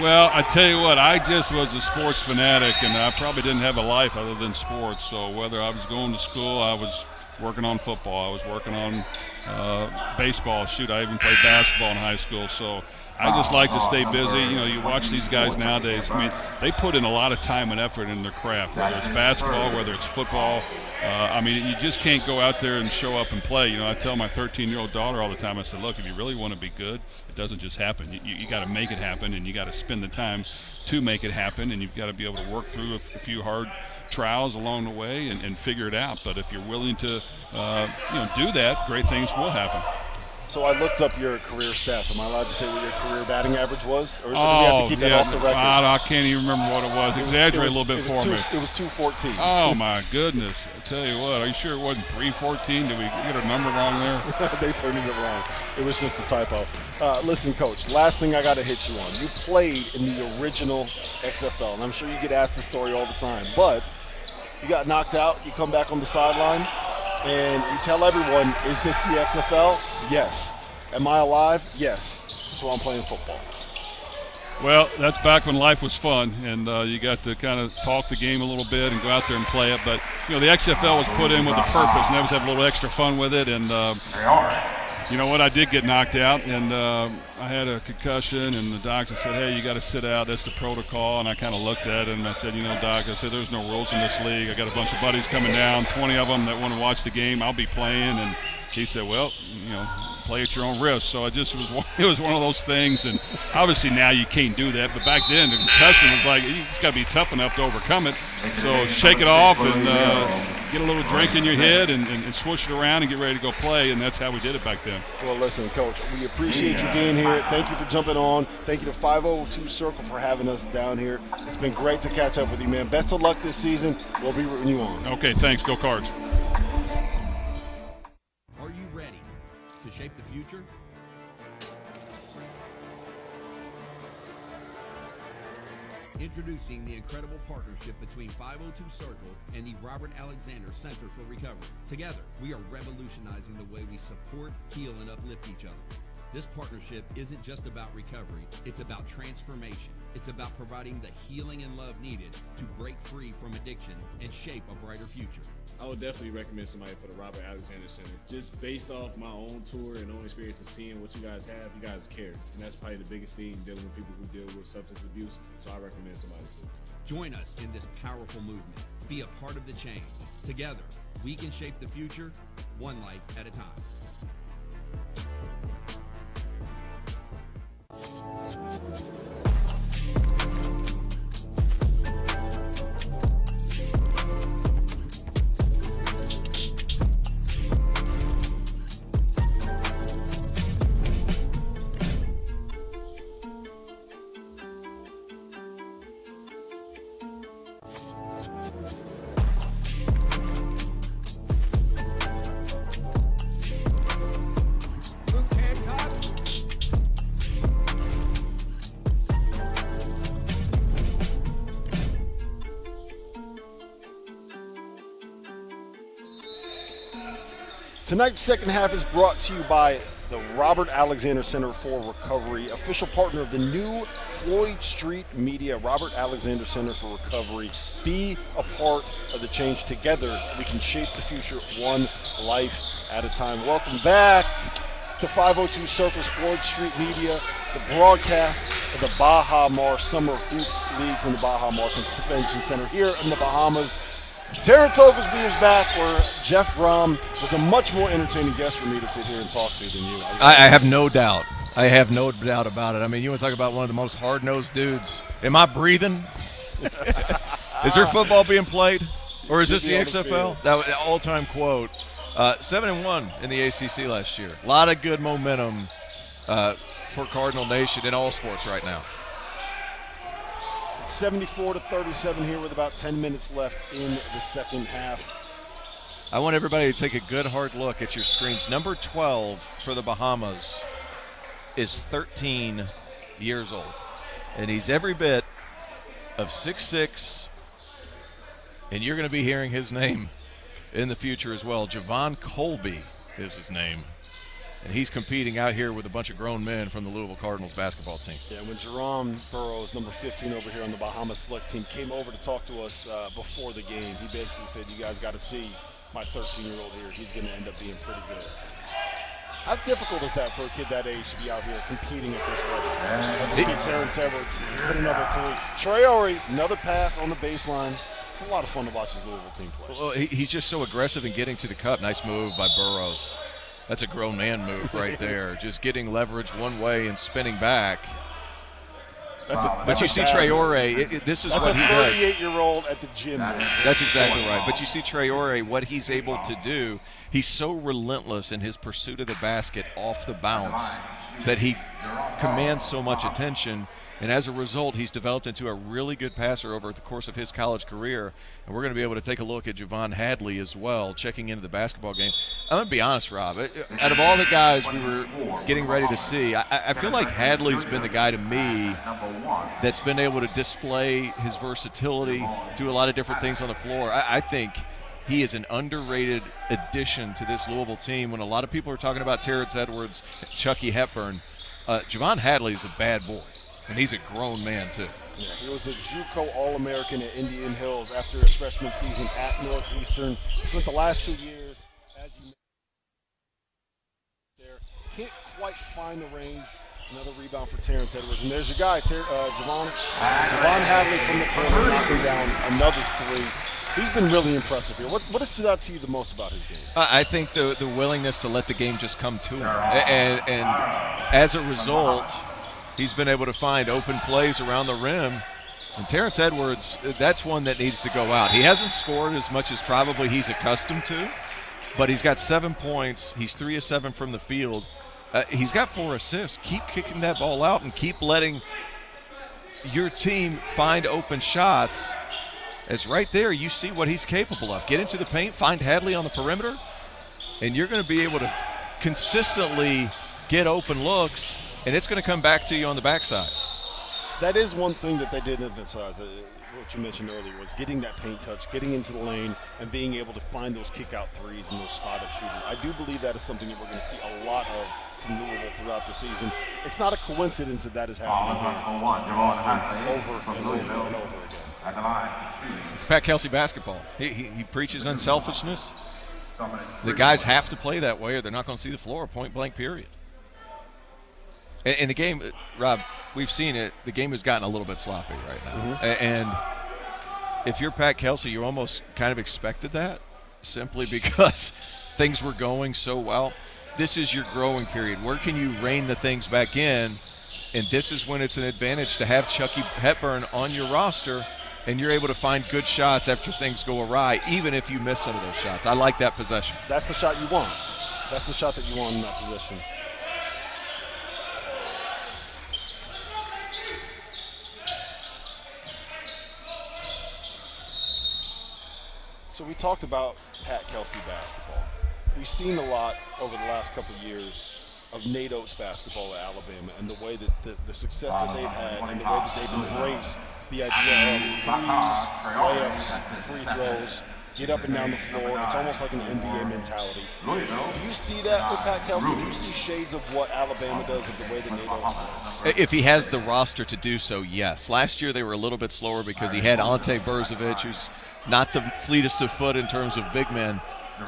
Well, I tell you what, I just was a sports fanatic, and I probably didn't have a life other than sports. So whether I was going to school, I was working on football. I was working on baseball. Shoot, I even played basketball in high school. So I just like to stay busy. You know, you watch these guys nowadays. I mean, they put in a lot of time and effort in their craft, whether it's basketball, whether it's football. I mean, you just can't go out there and show up and play. You know, I tell my 13-year-old daughter all the time, I said, look, if you really want to be good, it doesn't just happen. You got to make it happen, and you got to spend the time to make it happen, and you've got to be able to work through a few hard trials along the way and figure it out. But if you're willing to, you know, do that, great things will happen. So I looked up your career stats. Am I allowed to say what your career batting average was? Or do we have to keep that off the record? I can't even remember what it was. Exaggerate a little bit for me. It was 214. Oh, my goodness. I tell you what, are you sure it wasn't 314? Did we get a number wrong there? They printed it wrong. It was just a typo. Listen, Coach, last thing I got to hit you on. You played in the original XFL, and I'm sure you get asked this story all the time. But you got knocked out. You come back on the sideline. And you tell everyone, is this the XFL? Yes. Am I alive? Yes. So I'm playing football. Well, that's back when life was fun, and you got to kind of talk the game a little bit and go out there and play it. But, you know, the XFL was put in with a purpose, and that was have a little extra fun with it. And, you know what, I did get knocked out, and I had a concussion, and the doctor said, hey, you got to sit out. That's the protocol. And I kind of looked at it, and I said, you know, Doc, I said, there's no rules in this league. I got a bunch of buddies coming down, 20 of them that want to watch the game. I'll be playing. And he said, well, you know, play at your own risk. So it was one of those things. And obviously now you can't do that. But back then the concussion was like, you just got to be tough enough to overcome it. So shake it off and get a little drink in your head and swoosh it around and get ready to go play. And that's how we did it back then. Well, listen, Coach, we appreciate you being here. Thank you for jumping on. Thank you to 502 Circle for having us down here. It's been great to catch up with you, man. Best of luck this season. We'll be rooting you on. Okay, thanks. Go Cards. Are you ready to shape the future? Introducing the incredible partnership between 502 Circle and the Robert Alexander Center for Recovery. Together, we are revolutionizing the way we support, heal, and uplift each other. This partnership isn't just about recovery, it's about transformation. It's about providing the healing and love needed to break free from addiction and shape a brighter future. I would definitely recommend somebody for the Robert Alexander Center. Just based off my own tour and own experience and seeing what you guys have, you guys care. And that's probably the biggest thing, dealing with people who deal with substance abuse. So I recommend somebody too. Join us in this powerful movement. Be a part of the change. Together, we can shape the future, one life at a time. Tonight's second half is brought to you by the Robert Alexander Center for Recovery, official partner of the new Floyd Street Media, Robert Alexander Center for Recovery. Be a part of the change. Together, we can shape the future one life at a time. Welcome back. to 502 Circle's Floyd Street Media, the broadcast of the Baha Mar Summer Hoops League from the Baha Mar Convention Center here in the Bahamas. Terrence Oglesby is back, where Jeff Brom was a much more entertaining guest for me to sit here and talk to than you. I have no doubt. I have no doubt about it. I mean, you want to talk about one of the most hard-nosed dudes. Am I breathing? Is there football being played? Or is this the XFL? That was an all-time quote. 7-1 in the ACC last year. A lot of good momentum for Cardinal Nation in all sports right now. 74-37 here with about 10 minutes left in the second half. I want everybody to take a good hard look at your screens. Number 12 for the Bahamas is 13 years old. And he's every bit of 6'6", and you're going to be hearing his name in the future as well. Javon Colby is his name. And he's competing out here with a bunch of grown men from the Louisville Cardinals basketball team. Yeah, when Jerome Burroughs, number 15 over here on the Bahamas select team, came over to talk to us before the game, he basically said, you guys got to see my 13-year-old here. He's going to end up being pretty good. How difficult is that for a kid that age to be out here competing at this level? And to see Terrence Edwards hit another three. Traore, another pass on the baseline. It's a lot of fun to watch this Louisville team play. Well, he's just so aggressive in getting to the cup. Nice move by Burroughs. That's a grown man move right there. Just getting leverage one way and spinning back. But you see Traore, this is what he does. That's a 38-year-old at the gym. That's exactly right. But you see Traore, what he's able to do, he's so relentless in his pursuit of the basket off the bounce that he commands so much attention. And as a result, he's developed into a really good passer over the course of his college career. And we're going to be able to take a look at Javon Hadley as well, checking into the basketball game. I'm going to be honest, Rob. Out of all the guys we were getting ready to see, I feel like Hadley's been the guy to me that's been able to display his versatility, do a lot of different things on the floor. I think he is an underrated addition to this Louisville team. When a lot of people are talking about Terrence Edwards, Chucky Hepburn, Javon Hadley is a bad boy. And he's a grown man, too. Yeah, he was a JUCO All-American at Indian Hills after his freshman season at Northeastern. Spent the last 2 years, as you mentioned, can't quite find the range. Another rebound for Terrence Edwards. And there's your guy, Javon Hadley from the corner, knocking down another three. He's been really impressive here. What has stood out to you the most about his game? I think the willingness to let the game just come to him. And as a result, he's been able to find open plays around the rim. And Terrence Edwards, that's one that needs to go out. He hasn't scored as much as probably he's accustomed to, but he's got 7 points. He's 3 of 7 from the field. He's got 4 assists. Keep kicking that ball out and keep letting your team find open shots. As right there, you see what he's capable of. Get into the paint, find Hadley on the perimeter, and you're going to be able to consistently get open looks, and it's going to come back to you on the backside. That is one thing that they did emphasize, what you mentioned earlier, was getting that paint touch, getting into the lane, and being able to find those kick-out threes and those spot-up shooters. I do believe that is something that we're going to see a lot of from Louisville throughout the season. It's not a coincidence that is happening over and over and over again. It's Pat Kelsey basketball. He preaches unselfishness. The guys have to play that way or they're not going to see the floor, point-blank period. And the game, Rob, we've seen it. The game has gotten a little bit sloppy right now. And if you're Pat Kelsey, you almost kind of expected that simply because things were going so well. This is your growing period. Where can you rein the things back in? And this is when it's an advantage to have Chucky Hepburn on your roster, and you're able to find good shots after things go awry, even if you miss some of those shots. I like that possession. That's the shot you want. That's the shot that you want in that position. So we talked about Pat Kelsey basketball. We've seen a lot over the last couple of years of Nate Oates basketball at Alabama and the way that the success that they've had and the way that they've embraced the idea of threes, layups, free throws, get up and down the floor. It's almost like an NBA mentality. Do you see that with Pat Kelsey? Do you see shades of what Alabama does of the way that Nate Oates plays? If he has the roster to do so, yes. Last year they were a little bit slower because he had Ante Berzovic, who's not the fleetest of foot in terms of big men.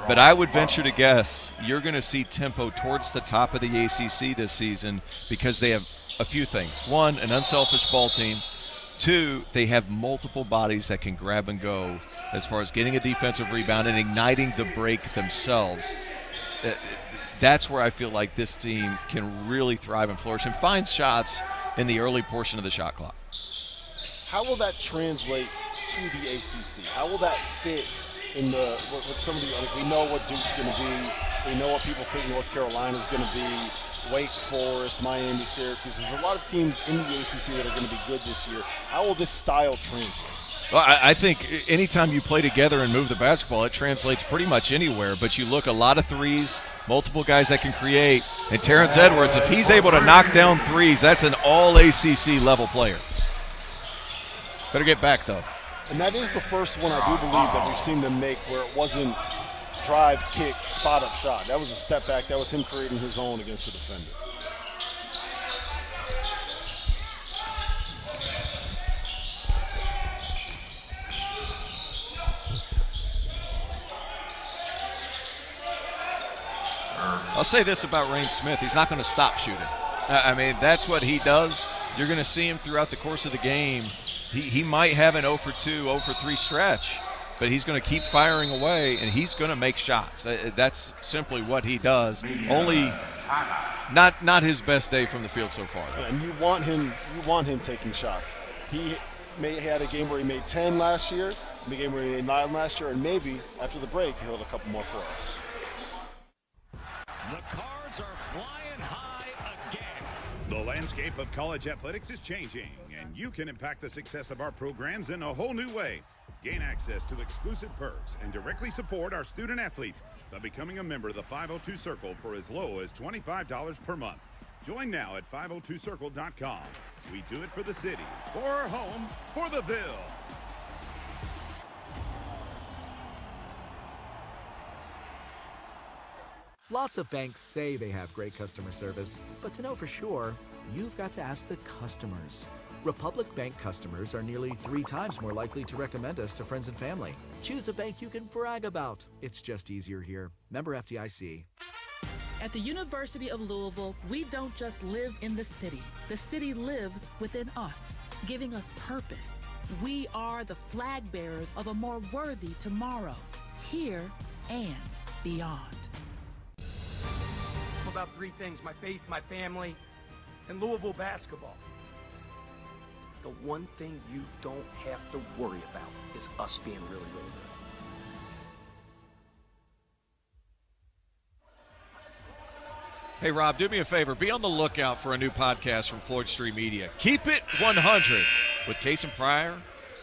But I would venture to guess you're going to see tempo towards the top of the ACC this season because they have a few things. One, an unselfish ball team. Two, they have multiple bodies that can grab and go as far as getting a defensive rebound and igniting the break themselves. That's where I feel like this team can really thrive and flourish and find shots in the early portion of the shot clock. How will that translate to the ACC? How will that fit in with some of the, we know what Duke's going to be. We know what people think North Carolina's going to be. Wake Forest, Miami, Syracuse. There's a lot of teams in the ACC that are going to be good this year. How will this style translate? Well, I think anytime you play together and move the basketball, it translates pretty much anywhere. But you look, a lot of threes, multiple guys that can create. And Terrence Edwards, if he's able to knock down threes, that's an all-ACC level player. Better get back, though. And that is the first one I do believe that we've seen them make where it wasn't drive, kick, spot-up shot. That was a step back. That was him creating his own against the defender. I'll say this about Rain Smith. He's not going to stop shooting. I mean, that's what he does. You're going to see him throughout the course of the game. He might have an 0 for 2, 0 for 3 stretch, but he's going to keep firing away, and he's going to make shots. That's simply what he does. Only not his best day from the field so far, though. And you want him taking shots. He had a game where he made 10 last year, a game where he made 9 last year, and maybe after the break he'll have a couple more for us. The cards are flying high again. The landscape of college athletics is changing, and you can impact the success of our programs in a whole new way. Gain access to exclusive perks and directly support our student athletes by becoming a member of the 502 Circle for as low as $25 per month. Join now at 502circle.com. We do it for the city, for our home, for the Ville. Lots of banks say they have great customer service, but to know for sure, you've got to ask the customers. Republic Bank customers are nearly 3 times more likely to recommend us to friends and family. Choose a bank you can brag about. It's just easier here. Member FDIC. At the University of Louisville, we don't just live in the city lives within us, giving us purpose. We are the flag bearers of a more worthy tomorrow, here and beyond. About 3 things: my faith, my family, and Louisville basketball. The one thing you don't have to worry about is us being really, really good. Hey, Rob, do me a favor. Be on the lookout for a new podcast from Floyd Street Media. Keep It 100 with Kason Pryor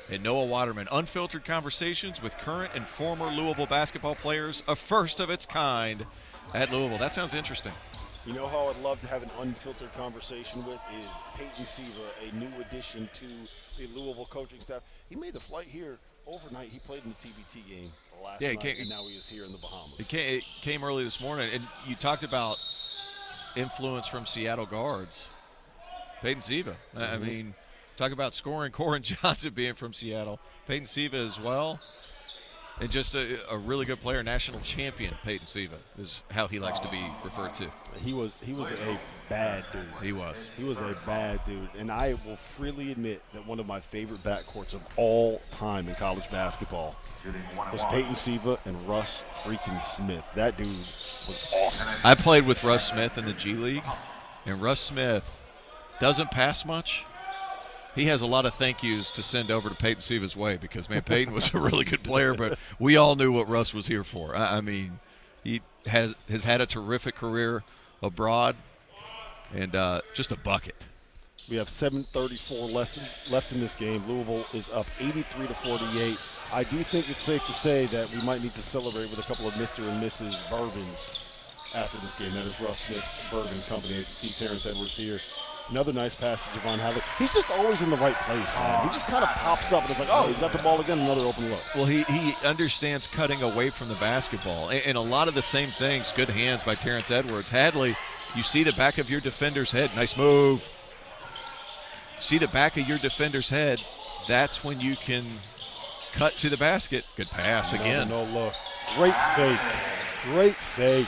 and Noah Waterman. Unfiltered conversations with current and former Louisville basketball players, a first of its kind at Louisville. That sounds interesting. You know who I'd love to have an unfiltered conversation with is Peyton Siva, a new addition to the Louisville coaching staff. He made the flight here overnight. He played in the TBT game last night, and now he is here in the Bahamas. It came early this morning, and you talked about influence from Seattle guards. Peyton Siva. I mean, talk about scoring Corin Johnson being from Seattle. Peyton Siva as well. And just a really good player, national champion. Peyton Siva is how he likes to be referred to. He was a bad dude. He was a bad dude. And I will freely admit that one of my favorite backcourts of all time in college basketball was Peyton Siva and Russ freaking Smith. That dude was awesome. I played with Russ Smith in the G League, and Russ Smith doesn't pass much. He has a lot of thank yous to send over to Peyton Siva's way because, man, Peyton was a really good player, but we all knew what Russ was here for. I mean, he has had a terrific career abroad and just a bucket. We have 7:34 left in this game. Louisville is up 83-48. I do think it's safe to say that we might need to celebrate with a couple of Mr. and Mrs. Bourbons after this game. That is Russ Smith's Bourbon Company. As you see Terrence Edwards here. Another nice pass to Javon Hadley. He's just always in the right place, man. He just kind of pops up and it's like, oh, he's got the ball again, another open look. Well, he understands cutting away from the basketball. And a lot of the same things, good hands by Terrence Edwards. Hadley, you see the back of your defender's head. Nice move. See the back of your defender's head. That's when you can cut to the basket. Good pass again. No look. Great fake. Great fake.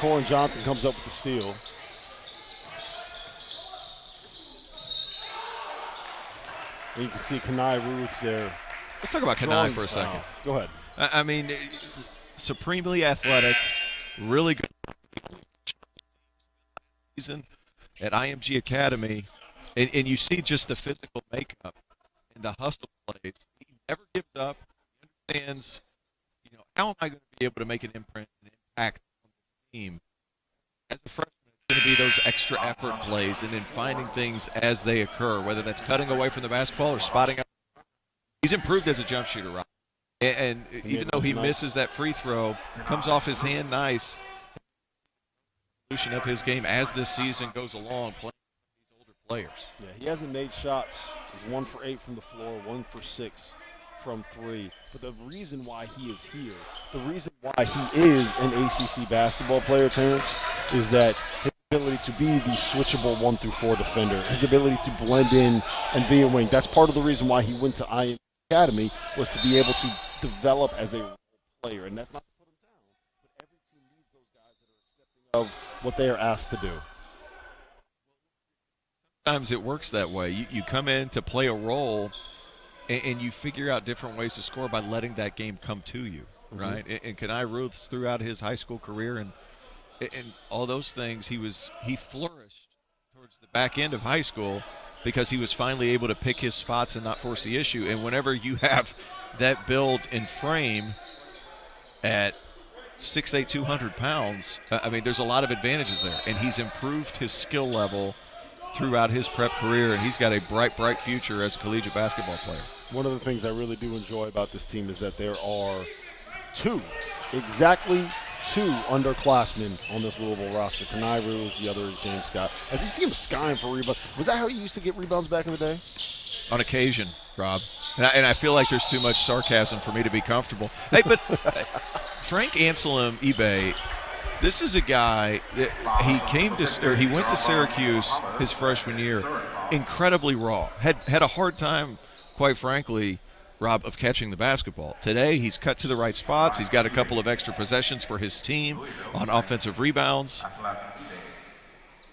Corin Johnson comes up with the steal. And you can see Kenai Ruth there. Let's talk about Kenai for a second. Go ahead. I mean, supremely athletic, really good season at IMG Academy, and you see just the physical makeup and the hustle plays. He never gives up. He understands, how am I going to be able to make an imprint and impact on the team? As a freshman, it's going to be those extra effort plays and then finding things as they occur, whether that's cutting away from the basketball or spotting up. He's improved as a jump shooter, Rob. And even though he misses that free throw, comes off his hand nice. Evolution of his game as this season goes along, playing with these older players. Yeah, he hasn't made shots. He's 1 for 8 from the floor, 1 for 6 from 3. But the reason why he is here, the reason why he is an ACC basketball player, Terrence, is that his ability to be the switchable 1 through 4 defender, his ability to blend in and be a wing. That's part of the reason why he went to IMG Academy, was to be able to develop as a role player. And that's not to put him down, but every team needs those guys that are accepting of what they are asked to do. Sometimes it works that way. You come in to play a role, and you figure out different ways to score by letting that game come to you, right? And Kenai Ruth's throughout his high school career and all those things, he flourished towards the back end of high school because he was finally able to pick his spots and not force the issue. And whenever you have that build and frame at 6'8", 200 pounds, I mean, there's a lot of advantages there. And he's improved his skill level throughout his prep career, and he's got a bright, bright future as a collegiate basketball player. One of the things I really do enjoy about this team is that there are exactly two underclassmen on this Louisville roster. Kenai Ruth, the other is James Scott. As you see him skying for rebounds, was that how he used to get rebounds back in the day? On occasion, Rob. And I feel like there's too much sarcasm for me to be comfortable. Hey, but Frank Anselm eBay, this is a guy that he went to Syracuse his freshman year, incredibly raw. Had a hard time, quite frankly, Rob, of catching the basketball. Today, he's cut to the right spots. He's got a couple of extra possessions for his team on offensive rebounds.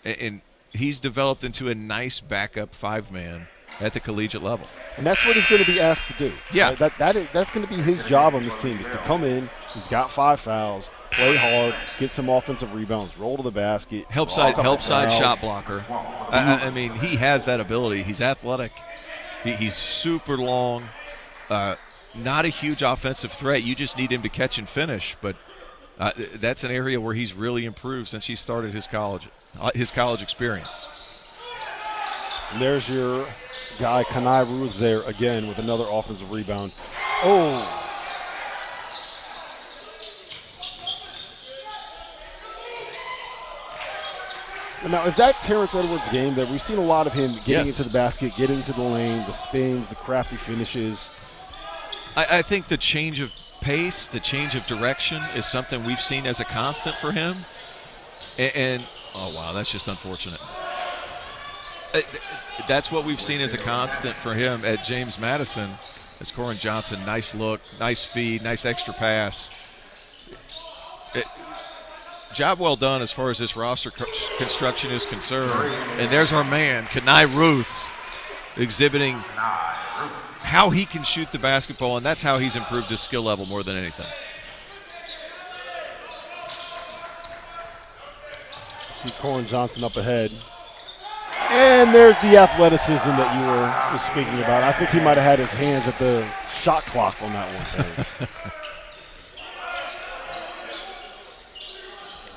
And he's developed into a nice backup 5-man at the collegiate level. And that's what he's going to be asked to do. Yeah. That's going to be his job on this team, is to come in, he's got 5 fouls, play hard, get some offensive rebounds, roll to the basket. Help side shot blocker. I mean, he has that ability. He's athletic. He's super long. Not a huge offensive threat. You just need him to catch and finish. But that's an area where he's really improved since he started his college experience. And there's your guy, Kenai Ruth, there again with another offensive rebound. Oh. Now, is that Terrence Edwards' game that we've seen a lot of him getting into the basket, getting into the lane, the spins, the crafty finishes? I think the change of pace, the change of direction is something we've seen as a constant for him. And oh, wow, that's just unfortunate. That's what we've seen as a constant for him at James Madison. As Corin Johnson, nice look, nice feed, nice extra pass. Job well done as far as this roster construction is concerned. And there's our man, Kenai Ruth, exhibiting how he can shoot the basketball, and that's how he's improved his skill level more than anything. See Corin Johnson up ahead. And there's the athleticism that you were speaking about. I think he might have had his hands at the shot clock on that one.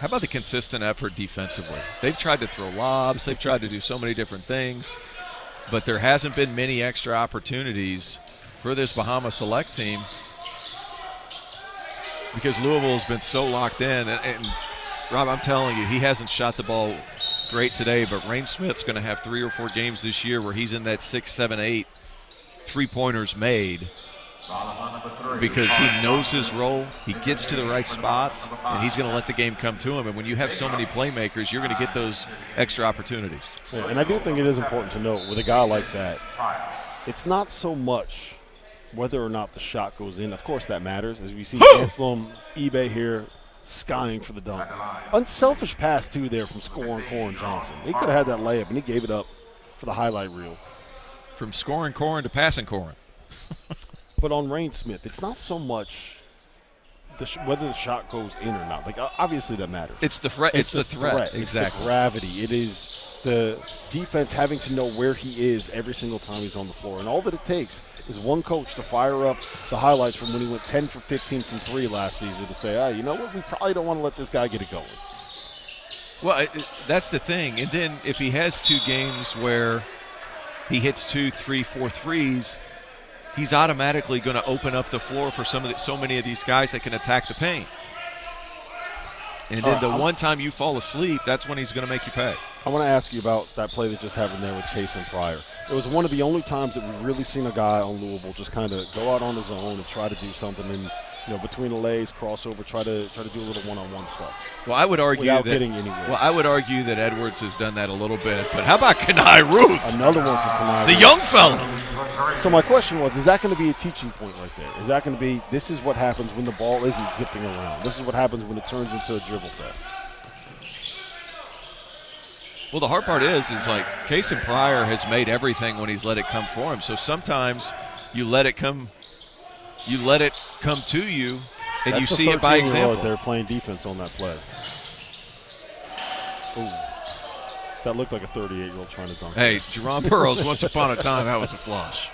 How about the consistent effort defensively? They've tried to throw lobs. They've tried to do so many different things. But there hasn't been many extra opportunities for this Bahamas select team because Louisville has been so locked in. And Rob, I'm telling you, he hasn't shot the ball great today, but Rain Smith's going to have 3 or 4 games this year where he's in that 6, 7, 8 3-pointers made because he knows his role, he gets to the right spots, and he's going to let the game come to him. And when you have so many playmakers, you're going to get those extra opportunities. Yeah, and I do think it is important to note with a guy like that, it's not so much whether or not the shot goes in. Of course that matters, as we see Anselm eBay here skying for the dunk. Unselfish pass, too, there from scoring Corin Johnson. He could have had that layup, and he gave it up for the highlight reel. From scoring Corin to passing Corin. But on Rain Smith, it's not so much whether the shot goes in or not. Like, obviously that matters. It's the threat. It's the threat. Exactly. It's the gravity. It is the defense having to know where he is every single time he's on the floor. And all that it takes is one coach to fire up the highlights from when he went 10 for 15 from 3 last season to say, you know what, we probably don't want to let this guy get it going. Well, that's the thing. And then if he has 2 games where he hits 2, 3, 4 threes, he's automatically going to open up the floor for so many of these guys that can attack the paint. And then the one time you fall asleep, that's when he's going to make you pay. I want to ask you about that play that just happened there with Kaysen Pryor. It was one of the only times that we've really seen a guy on Louisville just kind of go out on his own and try to do something, and between the lays, crossover, try to do a little one-on-one stuff. Well, I would argue without that getting anywhere. Well, I would argue that Edwards has done that a little bit. But how about Kenai Ruth? Another one from Kenai the Ruth. young fella. So my question was, is that going to be a teaching point right there? Is that going to be, this is what happens when the ball isn't zipping around. This is what happens when it turns into a dribble fest. Well, the hard part is like Kaysen Pryor has made everything when he's let it come for him. So sometimes you let it come to you, and you see it by example. They're playing defense on that play. Ooh. That looked like a 38-year-old trying to dunk. Hey, Jerome Burroughs, once upon a time, that was a flush.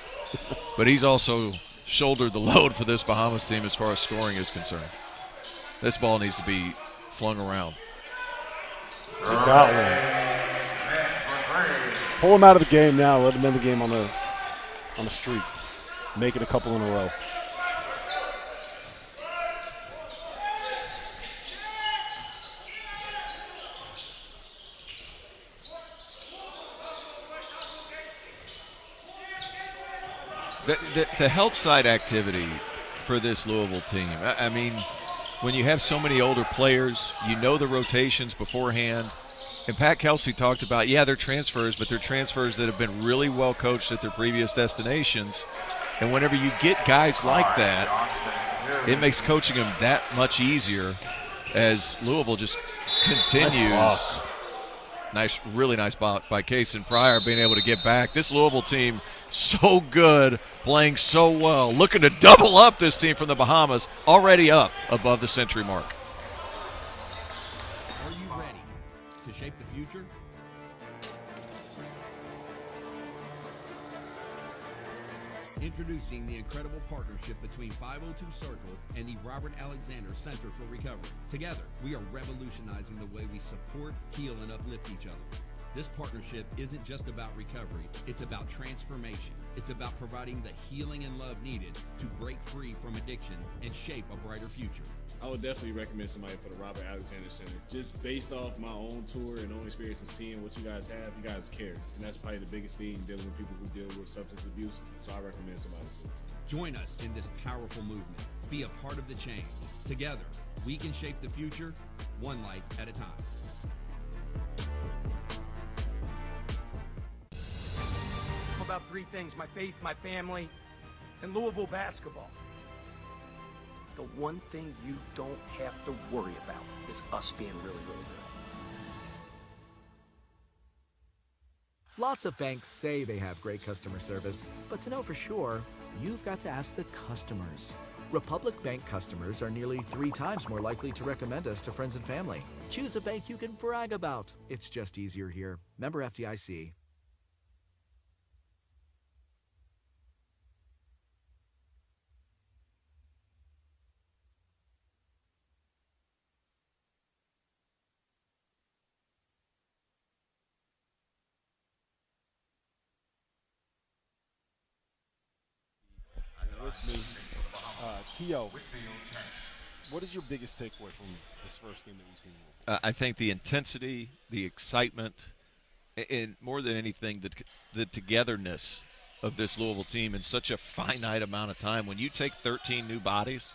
But he's also shouldered the load for this Bahamas team as far as scoring is concerned. This ball needs to be flung around. Got one. Pull him out of the game now. Let him end the game on a streak. Make it a couple in a row. The help side activity for this Louisville team, I mean, when you have so many older players, you know the rotations beforehand. And Pat Kelsey talked about, they're transfers, but they're transfers that have been really well coached at their previous destinations. And whenever you get guys like that, it makes coaching them that much easier as Louisville just continues. Really nice block by Kaysen Pryor, being able to get back. This Louisville team, so good, playing so well, looking to double up this team from the Bahamas, already up above the century mark. Are you ready to shape the future? Introducing the incredible partnership between 502 Circle and the Robert Alexander Center for Recovery. Together, we are revolutionizing the way we support, heal, and uplift each other. This partnership isn't just about recovery, it's about transformation. It's about providing the healing and love needed to break free from addiction and shape a brighter future. I would definitely recommend somebody for the Robert Alexander Center. Just based off my own tour and own experience and seeing what you guys have, you guys care. And that's probably the biggest thing, dealing with people who deal with substance abuse. So I recommend somebody too. Join us in this powerful movement. Be a part of the change. Together, we can shape the future, one life at a time. About 3 things: my faith, my family, and Louisville basketball. The one thing you don't have to worry about is us being really, really good. Lots of banks say they have great customer service, but to know for sure, you've got to ask the customers. Republic Bank customers are nearly 3 times more likely to recommend us to friends and family. Choose a bank you can brag about. It's just easier here. Member FDIC. T.O., what is your biggest takeaway from this first game that we've seen? I think the intensity, the excitement, and more than anything, the togetherness of this Louisville team in such a finite amount of time. When you take 13 new bodies,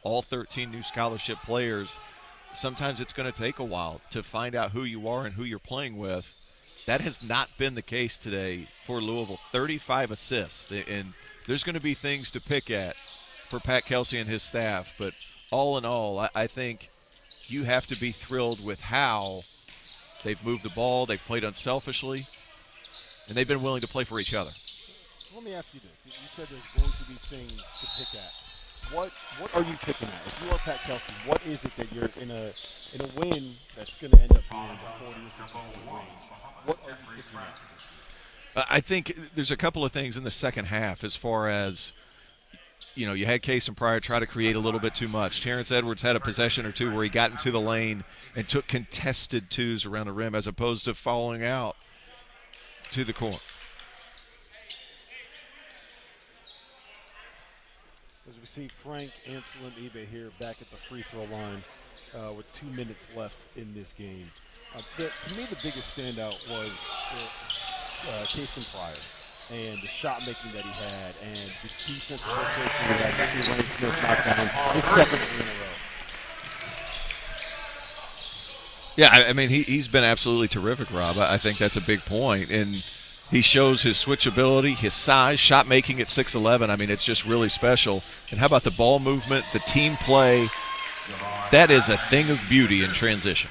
all 13 new scholarship players, sometimes it's going to take a while to find out who you are and who you're playing with. That has not been the case today for Louisville. 35 assists, and there's going to be things to pick at for Pat Kelsey and his staff. But all in all, I think you have to be thrilled with how they've moved the ball, they've played unselfishly, and they've been willing to play for each other. Let me ask you this. You said there's going to be things to pick at. What are you picking at? If you are Pat Kelsey, what is it that you're in a win that's going to end up being in the 40 or 50 point range? What are you picking at? I think there's a couple of things in the second half as far as, you know, you had Case and Pryor try to create a little bit too much. Terrence Edwards had a possession or two where he got into the lane and took contested twos around the rim as opposed to falling out to the corner. As we see Frank Anselm-Ebe here back at the free throw line with 2 minutes left in this game. To me, the biggest standout was Case Pryor and the shot making that he had and the defensive rotation that we see Wayne Smith knock down his second in a row. Yeah, I mean, he's been absolutely terrific, Rob. I think that's a big point. And he shows his switchability, his size, shot making at 6'11". I mean, it's just really special. And how about the ball movement, the team play? That is a thing of beauty in transition.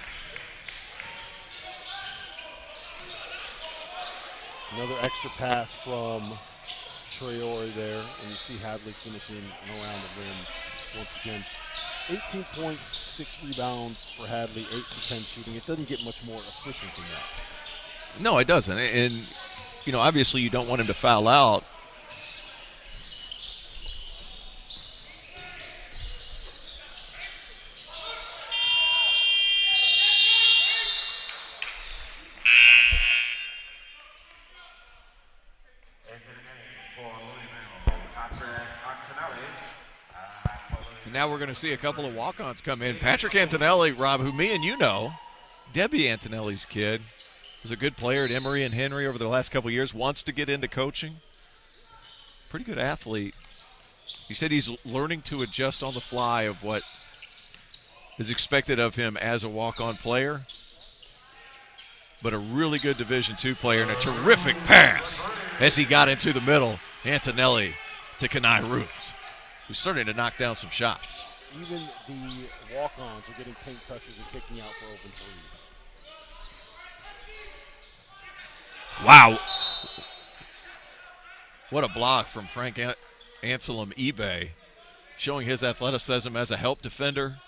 Another extra pass from Traore there, and you see Hadley finishing around the rim once again. 18 points, 6 rebounds for Hadley, 8 for 10 shooting. It doesn't get much more efficient than that. No, it doesn't. And, you know, obviously you don't want him to foul out. Now we're going to see a couple of walk-ons come in. Patrick Antonelli, Rob, who me and you know, Debbie Antonelli's kid, was a good player at Emory and Henry over the last couple of years, wants to get into coaching. Pretty good athlete. He said he's learning to adjust on the fly of what is expected of him as a walk-on player. But a really good Division II player and a terrific pass as he got into the middle. Antonelli to Kenai Ruths, who's starting to knock down some shots. Even the walk-ons are getting paint touches and kicking out for open threes. Wow. What a block from Frank Anselm-Ebe, showing his athleticism as a help defender.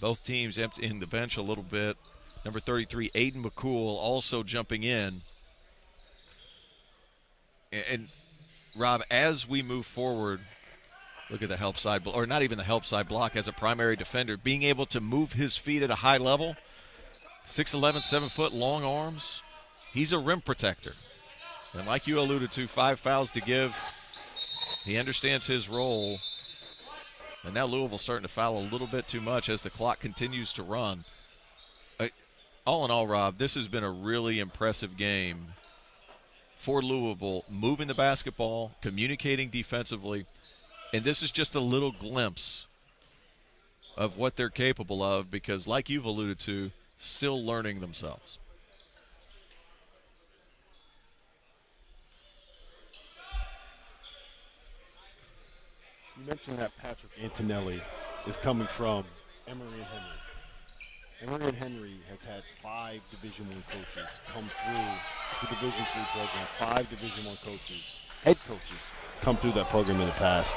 Both teams emptying the bench a little bit. Number 33, Aiden McCool, also jumping in. And Rob, as we move forward, look at the help side, or not even the help side block as a primary defender, being able to move his feet at a high level. 6'11", 7 foot, long arms. He's a rim protector. And like you alluded to, 5 fouls to give. He understands his role. And now Louisville's starting to foul a little bit too much as the clock continues to run. All in all, Rob, this has been a really impressive game for Louisville, moving the basketball, communicating defensively. And this is just a little glimpse of what they're capable of because, like you've alluded to, still learning themselves. You mentioned that Patrick Antonelli is coming from Emory and Henry. Emory and Henry has had 5 Division I coaches come through. It's a Division III program. 5 Division I coaches, head coaches, come through that program in the past.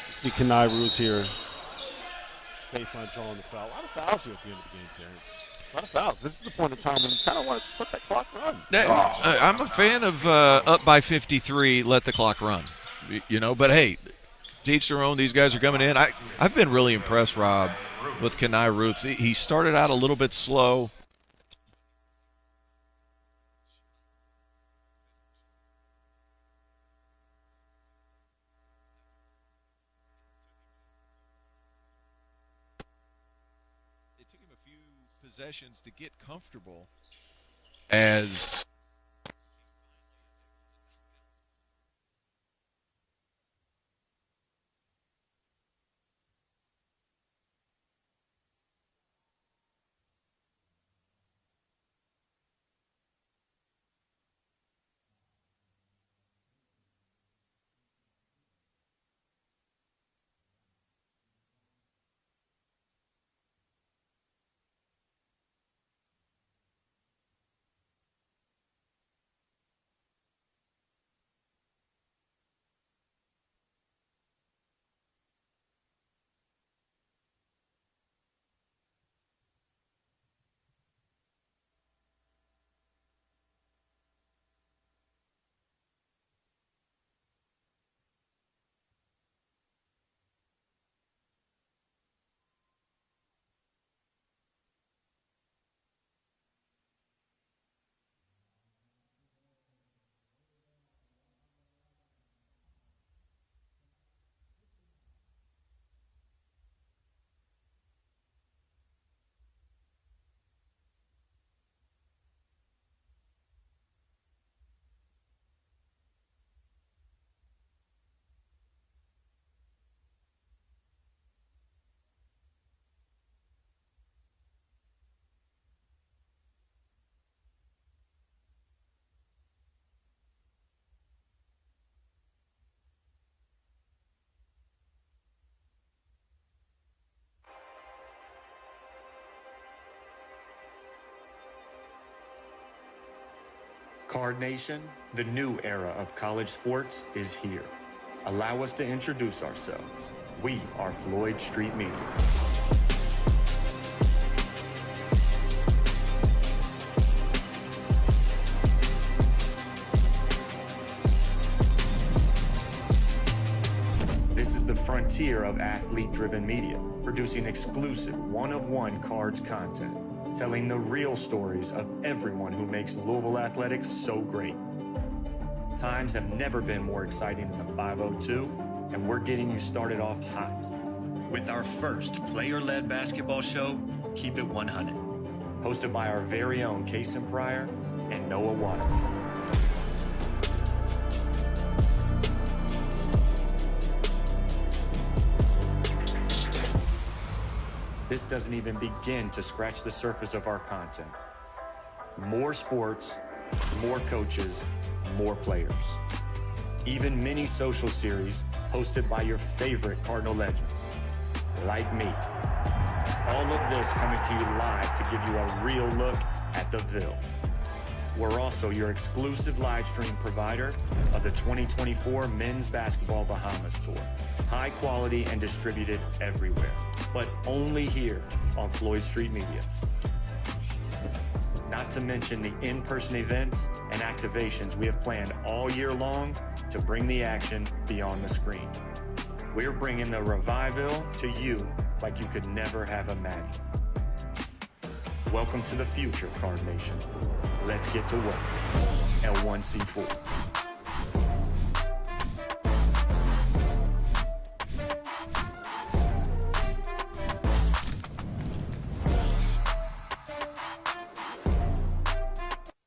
You see Kenai Ruths here, baseline drawing the foul. A lot of fouls here at the end of the game, Terrence. A lot of fouls. This is the point in time when you kind of want to just let that clock run. I'm a fan of up by 53, let the clock run. You know, but hey, to each their own. These guys are coming in. I've been really impressed, Rob, with Kenai Ruths. He started out a little bit slow. It took him a few possessions to get comfortable as Card Nation, the new era of college sports is here. Allow us to introduce ourselves. We are Floyd Street Media. This is the frontier of athlete-driven media, producing exclusive one-of-one cards content, telling the real stories of everyone who makes Louisville athletics so great. Times have never been more exciting than the 502, and we're getting you started off hot with our first player-led basketball show, Keep It 100, hosted by our very own Kason Pryor and Noah Waterman. This doesn't even begin to scratch the surface of our content. More sports, more coaches, more players. Even mini social series hosted by your favorite Cardinal legends, like me. All of this coming to you live to give you a real look at the Ville. We're also your exclusive live stream provider of the 2024 Men's Basketball Bahamas Tour. High quality and distributed everywhere, but only here on Floyd Street Media. Not to mention the in-person events and activations we have planned all year long to bring the action beyond the screen. We're bringing the revival to you like you could never have imagined. Welcome to the future, Card Nation. Let's get to work. L1C4.